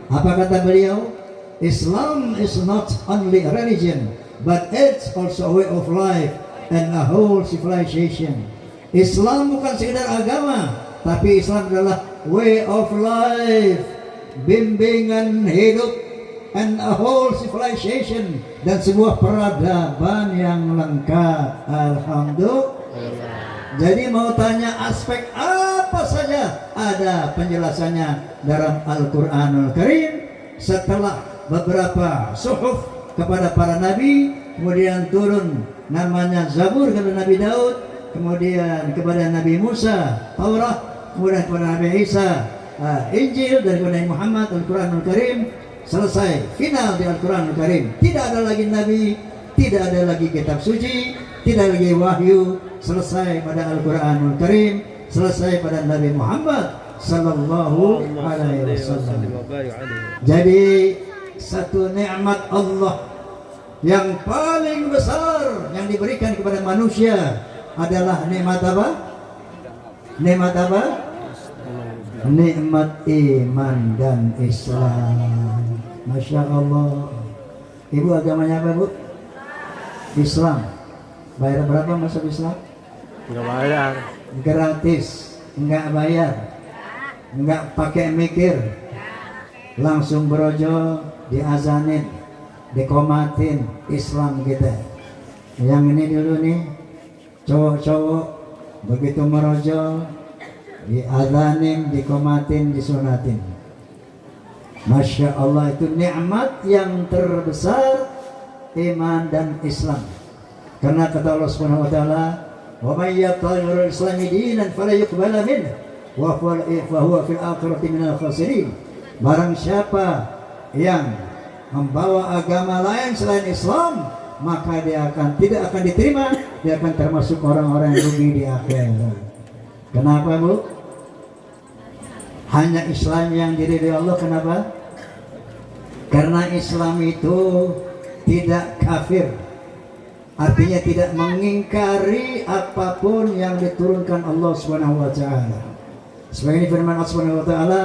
Apa kata beliau? Islam is not only a religion, but it's also a way of life and a whole civilization. Islam bukan sekedar agama, tapi Islam adalah way of life, bimbingan hidup, and a whole civilization, dan sebuah peradaban yang lengkap. Alhamdulillah. Jadi mau tanya aspek apa saja, ada penjelasannya dalam Al-Quranul Karim. Setelah beberapa suhuf kepada para nabi, kemudian turun namanya Zabur kepada Nabi Daud, kemudian kepada Nabi Musa Taurat, kemudian kepada Nabi Isa Injil, dari Nabi Muhammad Al-Quranul Karim. Selesai, final di Al-Quranul Karim. Tidak ada lagi nabi, tidak ada lagi kitab suci, tidak lagi wahyu. Selesai pada Al-Quranul Karim, selesai pada Nabi Muhammad Sallallahu Alaihi Wasallam. Jadi satu nikmat Allah yang paling besar yang diberikan kepada manusia adalah nikmat apa? Nikmat apa? Nikmat iman dan Islam. Masya Allah. Ibu agamanya apa, Bu? Islam. Bayar berapa masuk Islam? Nggak bayar. gratis, nggak bayar, nggak pakai mikir, langsung berojo, diazanin, dikomatin Islam kita. Yang ini dulu nih, cowok-cowok begitu merojo, diazanin, dikomatin, disunatin. Masya Allah, itu nikmat yang terbesar iman dan Islam. Karena kata Allah Subhanahu wa taala, "Wa may yattabi'il islami dinan fala yuqbala minhu wa huwa fil akhirati minal khasirin." Barang siapa yang membawa agama lain selain Islam, maka dia tidak akan diterima, dia akan termasuk orang-orang yang rugi di akhirat. Kenapa, Bu? Hanya Islam yang diridhai Allah. Kenapa? Karena Islam itu tidak kafir, artinya tidak mengingkari apapun yang diturunkan Allah Subhanahu wa taala. Sebagai firman Allah Subhanahu wa taala,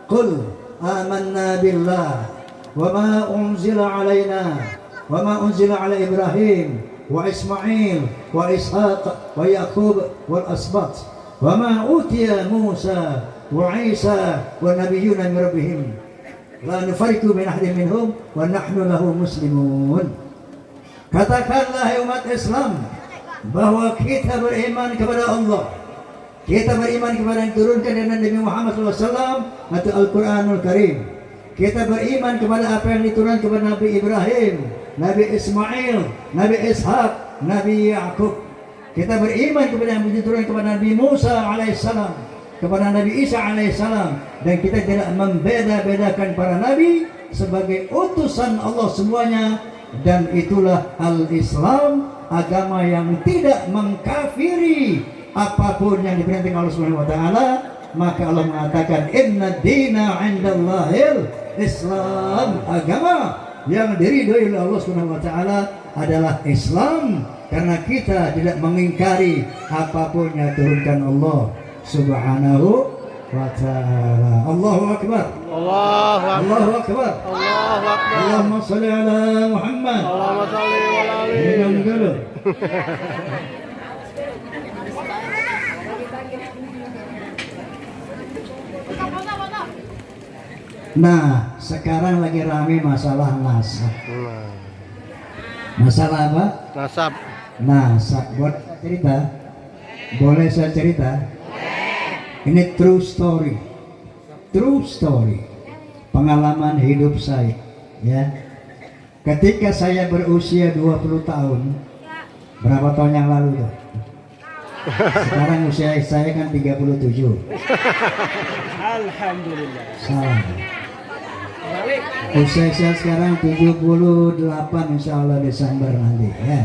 "Qul amanna billah wa ma unzila alaina wa ma unzila ala Ibrahim wa Ismail wa Ishaq wa Yaqub wal asbat wa ma utiya Musa wa Isa wa nabiyyuna min rabbihim la nufariqu baina ahadin minhum wa nahnu lahu muslimun." Katakanlah umat Islam bahwa kita beriman kepada Allah, kita beriman kepada yang diturunkan dari Nabi Muhammad SAW atau Al-Quranul Karim, kita beriman kepada apa yang diturunkan kepada Nabi Ibrahim, Nabi Ismail, Nabi Ishaq, Nabi Yaqub. Kita beriman kepada yang diturunkan kepada Nabi Musa alaihissalam, kepada Nabi Isa alaihissalam, dan kita tidak membeda-bedakan para nabi sebagai utusan Allah semuanya. Dan itulah al-Islam, agama yang tidak mengkafiri apapun yang diperintahkan Allah Subhanahu wa taala. Maka Allah mengatakan, "Inna dina 'indallahil Islam." Agama yang diridhoi oleh Allah Subhanahu wa taala adalah Islam, karena kita tidak mengingkari apapun yang diturunkan Allah Subhanahu wa ta'ala. Allahu akbar. Allahu akbar. Allahu akbar. Allahu akbar. Allahumma shalli ala Muhammad. Allahumma shalli ala ali. Minum dulu. Nah, sekarang lagi rame masalah nasab. Masalah apa? Nasab. Nasab. Buat cerita? Boleh saya cerita? Ini true story, true story, pengalaman hidup saya, ya. Ketika saya berusia 20 tahun, berapa tahun yang lalu tuh? Sekarang usia saya kan 37. Alhamdulillah. Salah. Usia saya sekarang 78, insya Allah Desember nanti, ya.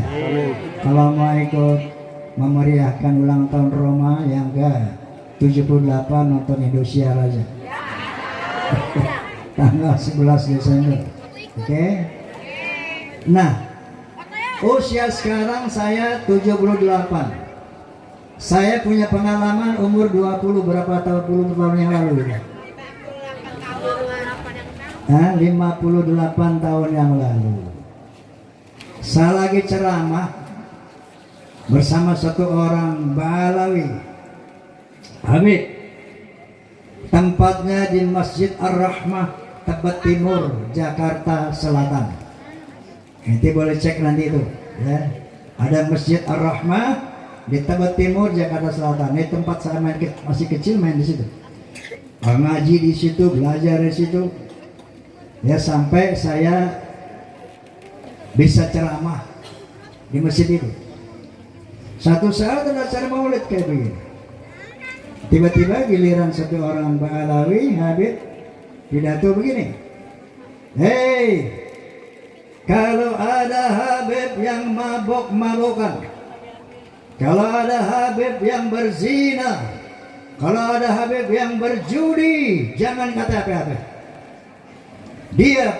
Kalau mau ikut memeriahkan ulang tahun Roma, yang enggak, 78 nonton Indosiar aja. Tanggal 11 Desember. Oke. Nah, usia sekarang saya 78. Saya punya pengalaman umur 20 berapa tahun yang lalu? 58 tahun yang lalu. Saya lagi ceramah bersama satu orang Balawi, Hamid. Tempatnya di Masjid Ar-Rahmah, Tebet Timur, Jakarta Selatan. Nanti boleh cek nanti itu, ya. Ada Masjid Ar-Rahmah di Tebet Timur, Jakarta Selatan. Ini tempat saya masih kecil main di situ. Ngaji di situ, belajar di situ. Ya, sampai saya bisa ceramah di masjid itu. Satu saat ada acara maulid kayak begini. Tiba-tiba giliran satu orang Ba'alawi, Habib, pidato begini. Hei, kalau ada Habib yang mabok-mabokan, kalau ada Habib yang berzina, kalau ada Habib yang berjudi, jangan kata apa-apa. Dia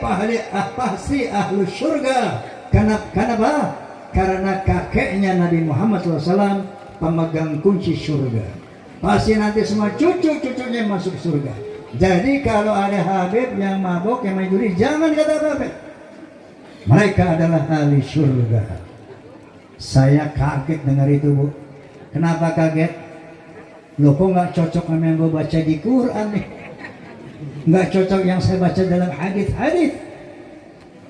pasti ahlu surga. Kenapa? Karena kakeknya Nabi Muhammad SAW pemegang kunci surga. Pasti nanti semua cucu-cucunya masuk surga. Jadi kalau ada Habib yang mabok, yang main judi, jangan kata apa-apa. Mereka adalah ahli surga. Saya kaget dengar itu, Bu. Kenapa kaget? Loh kok nggak cocok sama yang gue baca di Quran nih? Nggak cocok yang saya baca dalam hadis-hadis.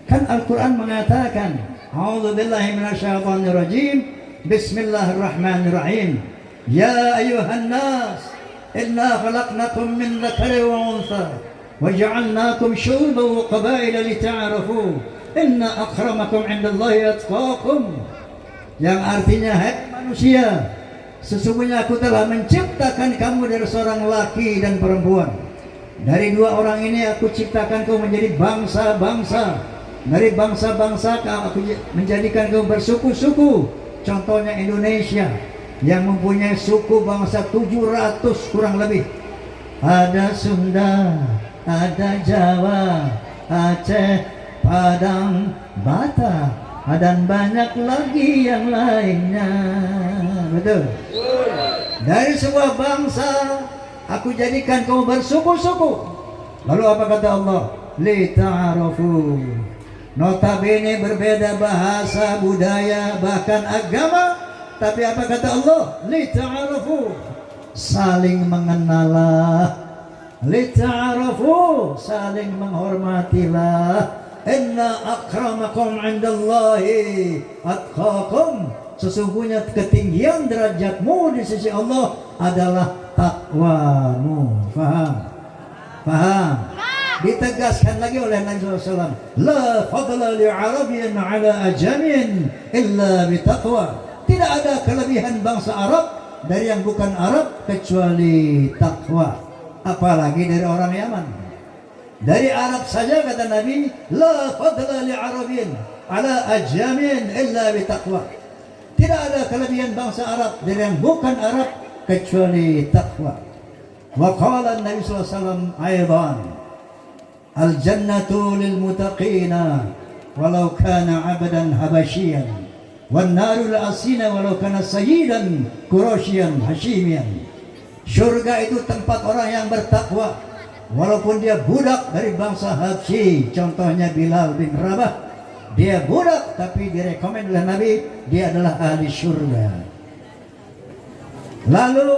Kan Al-Quran mengatakan, A'udzubillahi minasyaitonirrajim, Bismillahirrahmanirrahim. Ya ayuhan nas, inna khalaqnakum min dzakarin wa untha, wa ja'alnakum syu'uban wa qabaila lita'arafu. Inna akramakum 'indallahi atqakum. Yang artinya, hai manusia, sesungguhnya aku telah menciptakan kamu dari seorang laki dan perempuan. Dari dua orang ini aku ciptakan kamu menjadi bangsa-bangsa. Dari bangsa-bangsa aku menjadikan kamu bersuku-suku. Contohnya Indonesia yang mempunyai suku bangsa 700 kurang lebih. Ada Sunda, ada Jawa, Aceh, Padang, Batak, dan banyak lagi yang lainnya. Betul? Dari sebuah bangsa aku jadikan kamu bersuku-suku. Lalu apa kata Allah? Lita'arafu. Notabene berbeda bahasa, budaya, bahkan agama, tapi apa kata Allah? Lita'arafu. Saling mengenalah. Lita'arafu. Saling menghormatilah. Inna akramakum 'indallahi atqakum. Sesungguhnya ketinggian derajatmu di sisi Allah adalah takwamu. Faham? Faham? Ditegaskan lagi oleh Nabi SAW, La fadla li'arabiyyan 'ala ajamin illa bitaqwa. Tidak ada kelebihan bangsa Arab dari yang bukan Arab kecuali takwa. Apalagi dari orang Yaman. Dari Arab saja kata Nabi, La fadla li'arabiyyan 'ala ajamin illa bitaqwa. Tidak ada kelebihan bangsa Arab dari yang bukan Arab kecuali takwa. Wa qala Nabi SAW aidan, Al-jannatu lil muttaqina walau kana 'abdan habasyian, wan naru lil asina walau kana sayyidan quraisyan hashimian. Surga itu tempat orang yang bertakwa walaupun dia budak dari bangsa Habsyi. Contohnya Bilal bin Rabah, dia budak tapi direkomend oleh Nabi, dia adalah ahli surga. Lalu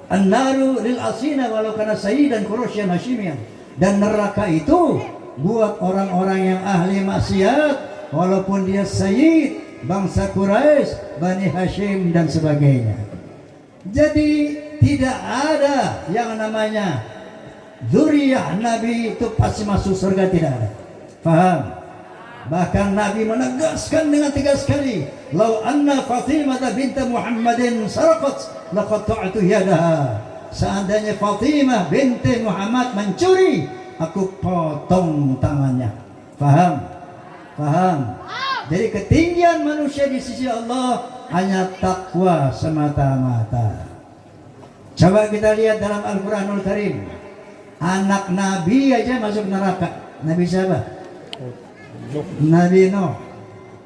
an-naru lil asina walau kana sayyidan quraisyan hashimian. Dan neraka itu buat orang-orang yang ahli maksiat walaupun dia sayyid bangsa Quraisy, Bani Hashim dan sebagainya. Jadi tidak ada yang namanya zuriyah Nabi itu pasti masuk surga, tidak ada. Faham? Bahkan Nabi menegaskan dengan tegas sekali, "Lau anna Fatimah binti Muhammadin sarqat laqata'tu yadaha." Seandainya Fatimah binti Muhammad mencuri, aku potong tangannya. Faham? Faham? Jadi ketinggian manusia di sisi Allah hanya takwa semata-mata. Coba kita lihat dalam Al-Quranul Karim, anak Nabi aja masuk neraka. Nabi siapa? Nabi Nuh.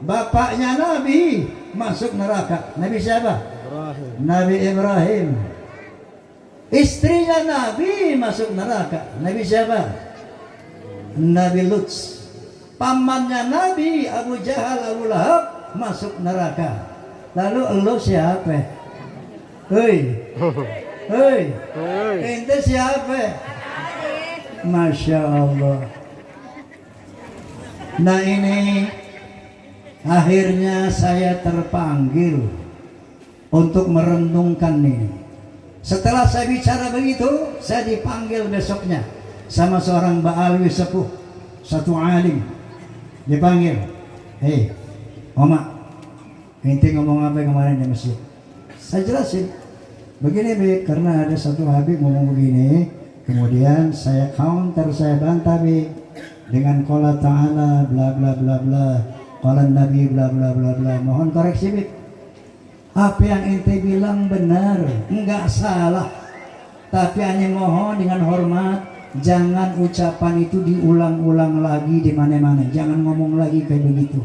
Bapaknya Nabi masuk neraka. Nabi siapa? Nabi Ibrahim. Istrinya Nabi masuk neraka. Nabi siapa? Nabi Lut. Pamannya Nabi Abu Jahal, Abu Lahab masuk neraka. Lalu elu siapa? Hei, hei, ente siapa? Masya Allah. Nah ini akhirnya saya terpanggil untuk merenungkan ini. Setelah saya bicara begitu, saya dipanggil besoknya sama seorang ba'alwi sepuh, satu alim. Dipanggil, hei, Oma, ente ngomong apa kemarin di masjid? Saya jelasin, begini Bib, karena ada satu Habib ngomong begini, kemudian saya counter, saya bantah Bib, dengan qala ta'ala bla bla bla bla, qala Nabi bla bla bla bla. Mohon koreksi Bib. Apa yang ente bilang benar, enggak salah. Tapi hanya mohon dengan hormat, jangan ucapan itu diulang-ulang lagi di mana-mana. Jangan ngomong lagi kayak begitu.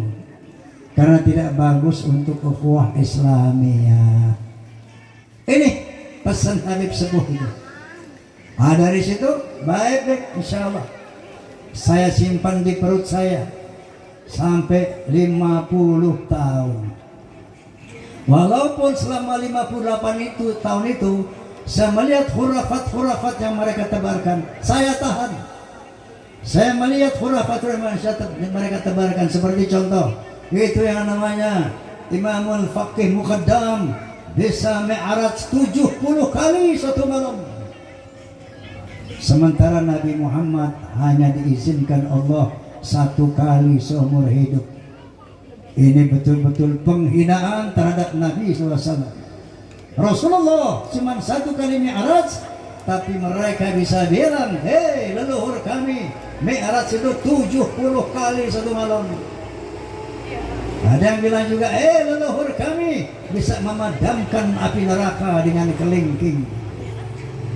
Karena tidak bagus untuk ukhuwah Islamiyah. Ini pesan Habib sepuh itu. Nah, dari situ baik-baik insya Allah. Saya simpan di perut saya sampai 50 tahun. Walaupun selama 58 tahun itu saya melihat khurafat-khurafat yang mereka tebarkan, saya tahan. Saya melihat khurafat yang mereka tebarkan, seperti contoh itu yang namanya Imamul Faqih Muqaddam bisa mi'raj 70 kali satu malam. Sementara Nabi Muhammad hanya diizinkan Allah 1 kali seumur hidup. Ini betul-betul penghinaan terhadap Nabi SAW. Rasulullah cuma 1 kali mi'raj, tapi mereka bisa bilang, hei leluhur kami mi'raj itu 70 kali satu malam. Ada yang bilang juga, leluhur kami bisa memadamkan api neraka dengan kelingking.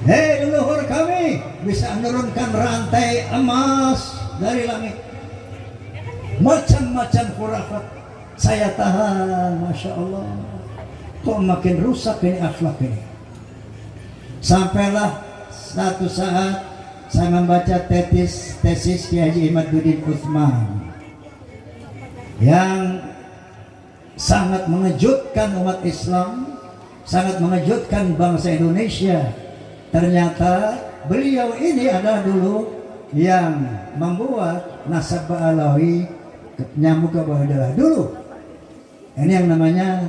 Leluhur kami bisa menurunkan rantai emas dari langit. Macam-macam khurafat saya tahan, Masya Allah. Kok makin rusak ini akhlak ini. Sampailah satu saat saya membaca tesis Kiai Haji Imaduddin Utsman yang sangat mengejutkan umat Islam, sangat mengejutkan bangsa Indonesia. Ternyata beliau ini adalah dulu yang membuat nasab Alawi nyamuk ke bawah dulu. Ini yang namanya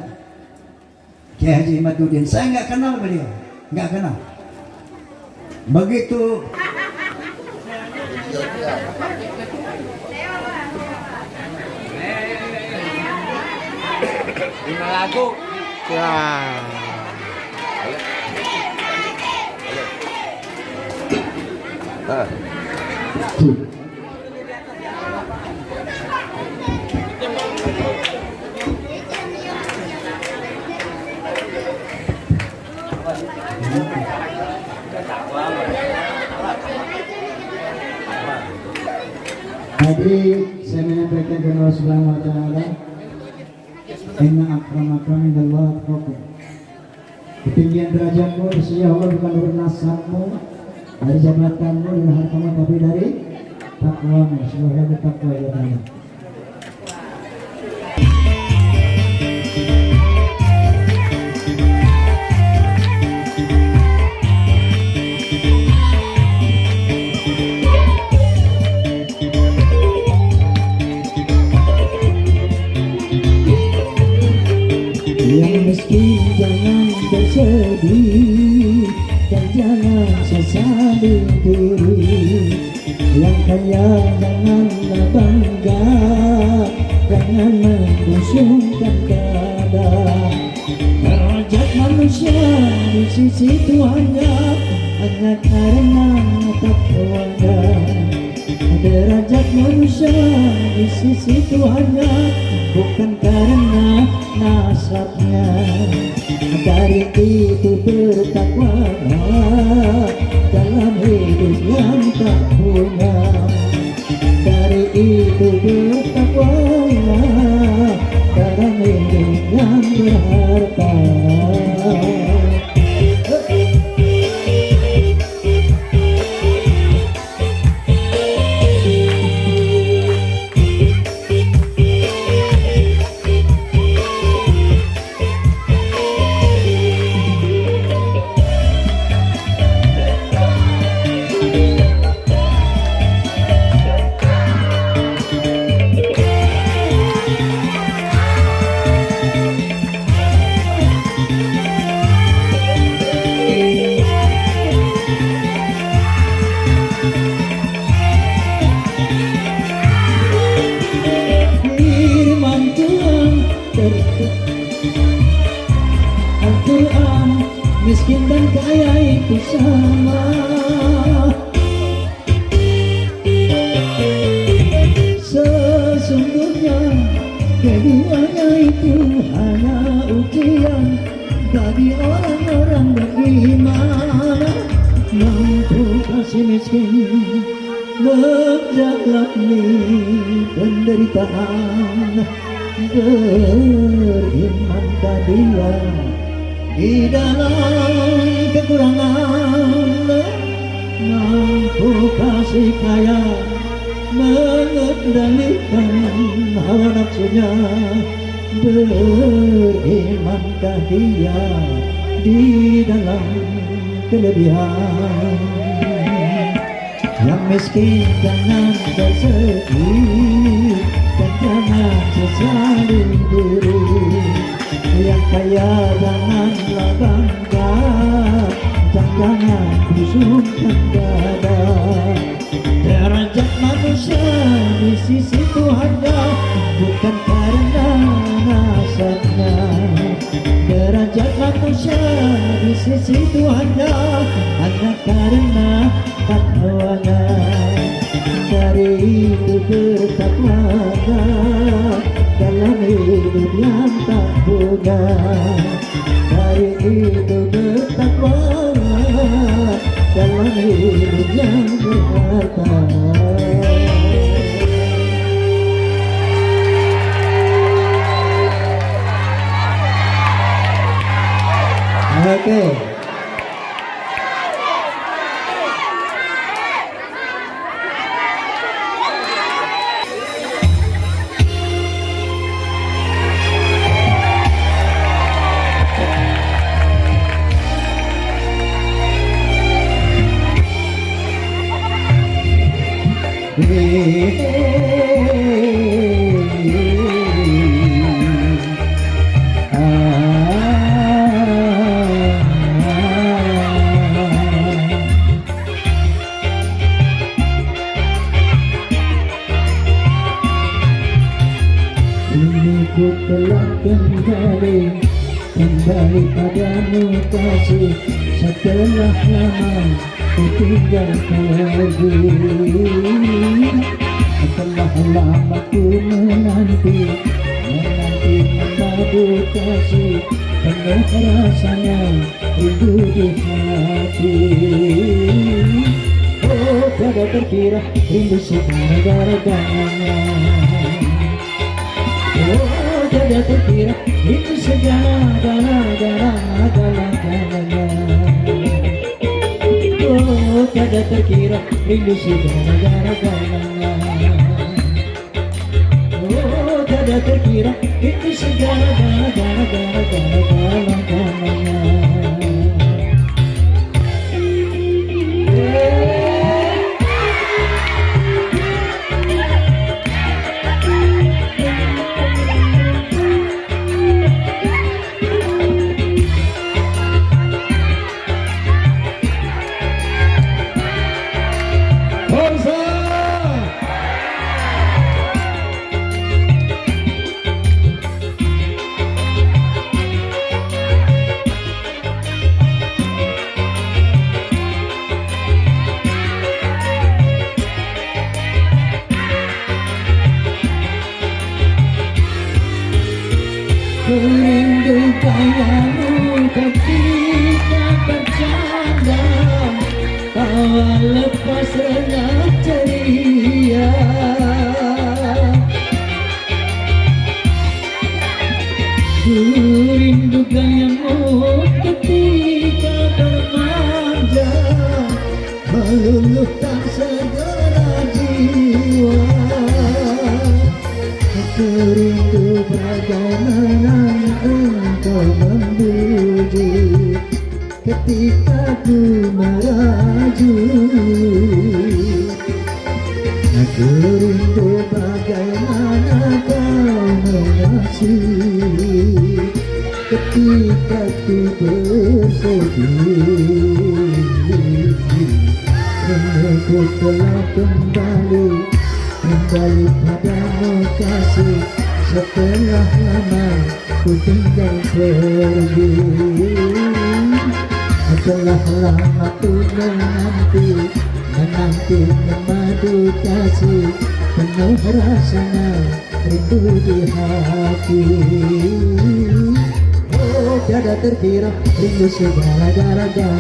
Kiai Haji Imaduddin. Saya nggak kenal beliau, nggak kenal. Begitu Lima lagu. Ya. Tadi saya menyampaikan kepada Allah Subhanahu wa taala, inna akramakum indallahi atqakum. Ketinggian derajatmu di sisi Allah bukan dari nasabmu, dari jabatanmu, dari hartamu, tapi dari takwamu. Semoga bertakwa ya Allah. Yang miskin jangan bersedih dan jangan sesali diri. Yang kaya janganlah bangga, jangan membusungkan dada. Derajat manusia di sisi Tuhannya hanya karena takwanya. Derajat manusia di sisi Tuhannya bukan karena nasabnya. Dari itu bertakwa dalam hidup yang tak punya. Dari itu bertakwa dalam hidup yang berharta. Al-Quran, miskin dan kaya itu sama. Sesungguhnya keduanya itu hanya ujian bagi orang-orang beriman. Mampu kasih miskin menjalani penderitaan, beriman dia di dalam kekurangan. Mampu kasih kaya mengendalikan hawa nafsunya, berimankah dia di dalam kelebihan? Yang miskin jangan bersedih dan jangan selalu beri. Yang kaya janganlah bangga dan jangan busukkan dada. Derajat manusia di sisi Tuhannya bukan karena nasabnya. Derajat manusia di sisi Tuhannya hanya karena takwanya. Dari itu bertakwalah dalam hidup yang tak punya. Dari itu bertakwalah dalam hidup yang berharga. Oke. Ku telah kembali padamu kasih, setelah lama ku tinggal pergi. Setelah lama ku menanti memadu kasih, penuh rasanya rindu di hati. Oh, tiada terkira rindu segala-galanya. Oh, tiada terkira itu segala-galanya. Oh, tiada terkira rindu segala-galanya. Oh, tiada terkira itu segala-galanya. Rindu kayamu ketika bercanda, tawa lepas rendah ceria. Rindu kayamu ketika bermanja, meluluhkan segala jiwa. Rindu bagaimana engkau membujuk ketika ku meraju. Aku rindu bagaimana kau mengasihi ketika ku bersedih. Aku telah kembali padamu kasih, setelah lama ku tinggal pergi. Setelah lama ku menanti memadu kasih, penuh rasanya rindu di hati. Oh, tiada terkira rindu segala-galanya.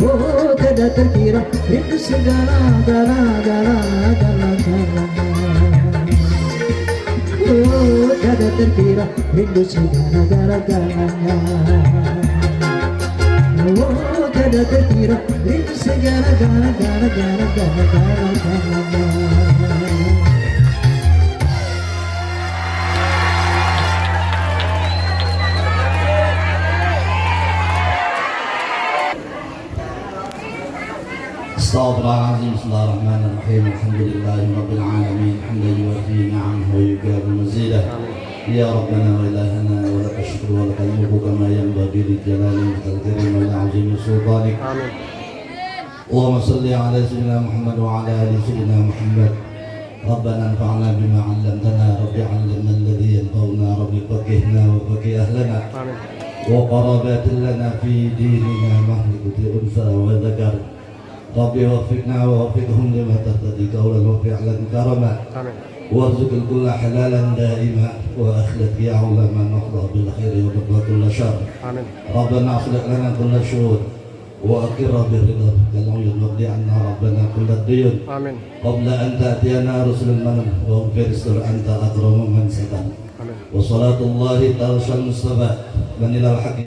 Oh, tiada terkira rindu segala-galanya. Oh, tiada terkira rindu segala-galanya. Oh, tiada terkira rindu segala-galanya. استغفر الله العظيم. بسم الله الرحمن الرحيم. الحمد لله رب العالمين حمدا يوافي نعمه ويكافئ مزيده. يا ربنا وإلهنا ولك الشكر ولك الملك كما ينبغي لجلال وجهك الكريم ولعظيم سلطانك. اللهم صل على سيدنا محمد وعلى آل سيدنا محمد. ربنا انفعنا بما علمتنا، رب علمنا الذي ينفعنا، رب فقهنا وفقه أهلنا وقرابات لنا في ديننا مهلكة أنثى وذكر. رب وفقنا ووفقهم لما تهتدي قولا وفعلا كرما، وارزق الكل حلالا دائما، واخلق يا علماء نقضى بالخير ونقضى كل شر. ربنا اصلح لنا كل شؤون واقر بالرضا كالعيون، واقضي عنا ربنا كل الديون قبل ان تاتينا رسل المنن، واغفر استر انت اكرم من ستر. وصلاه الله تعالى المصطفى من الى الحق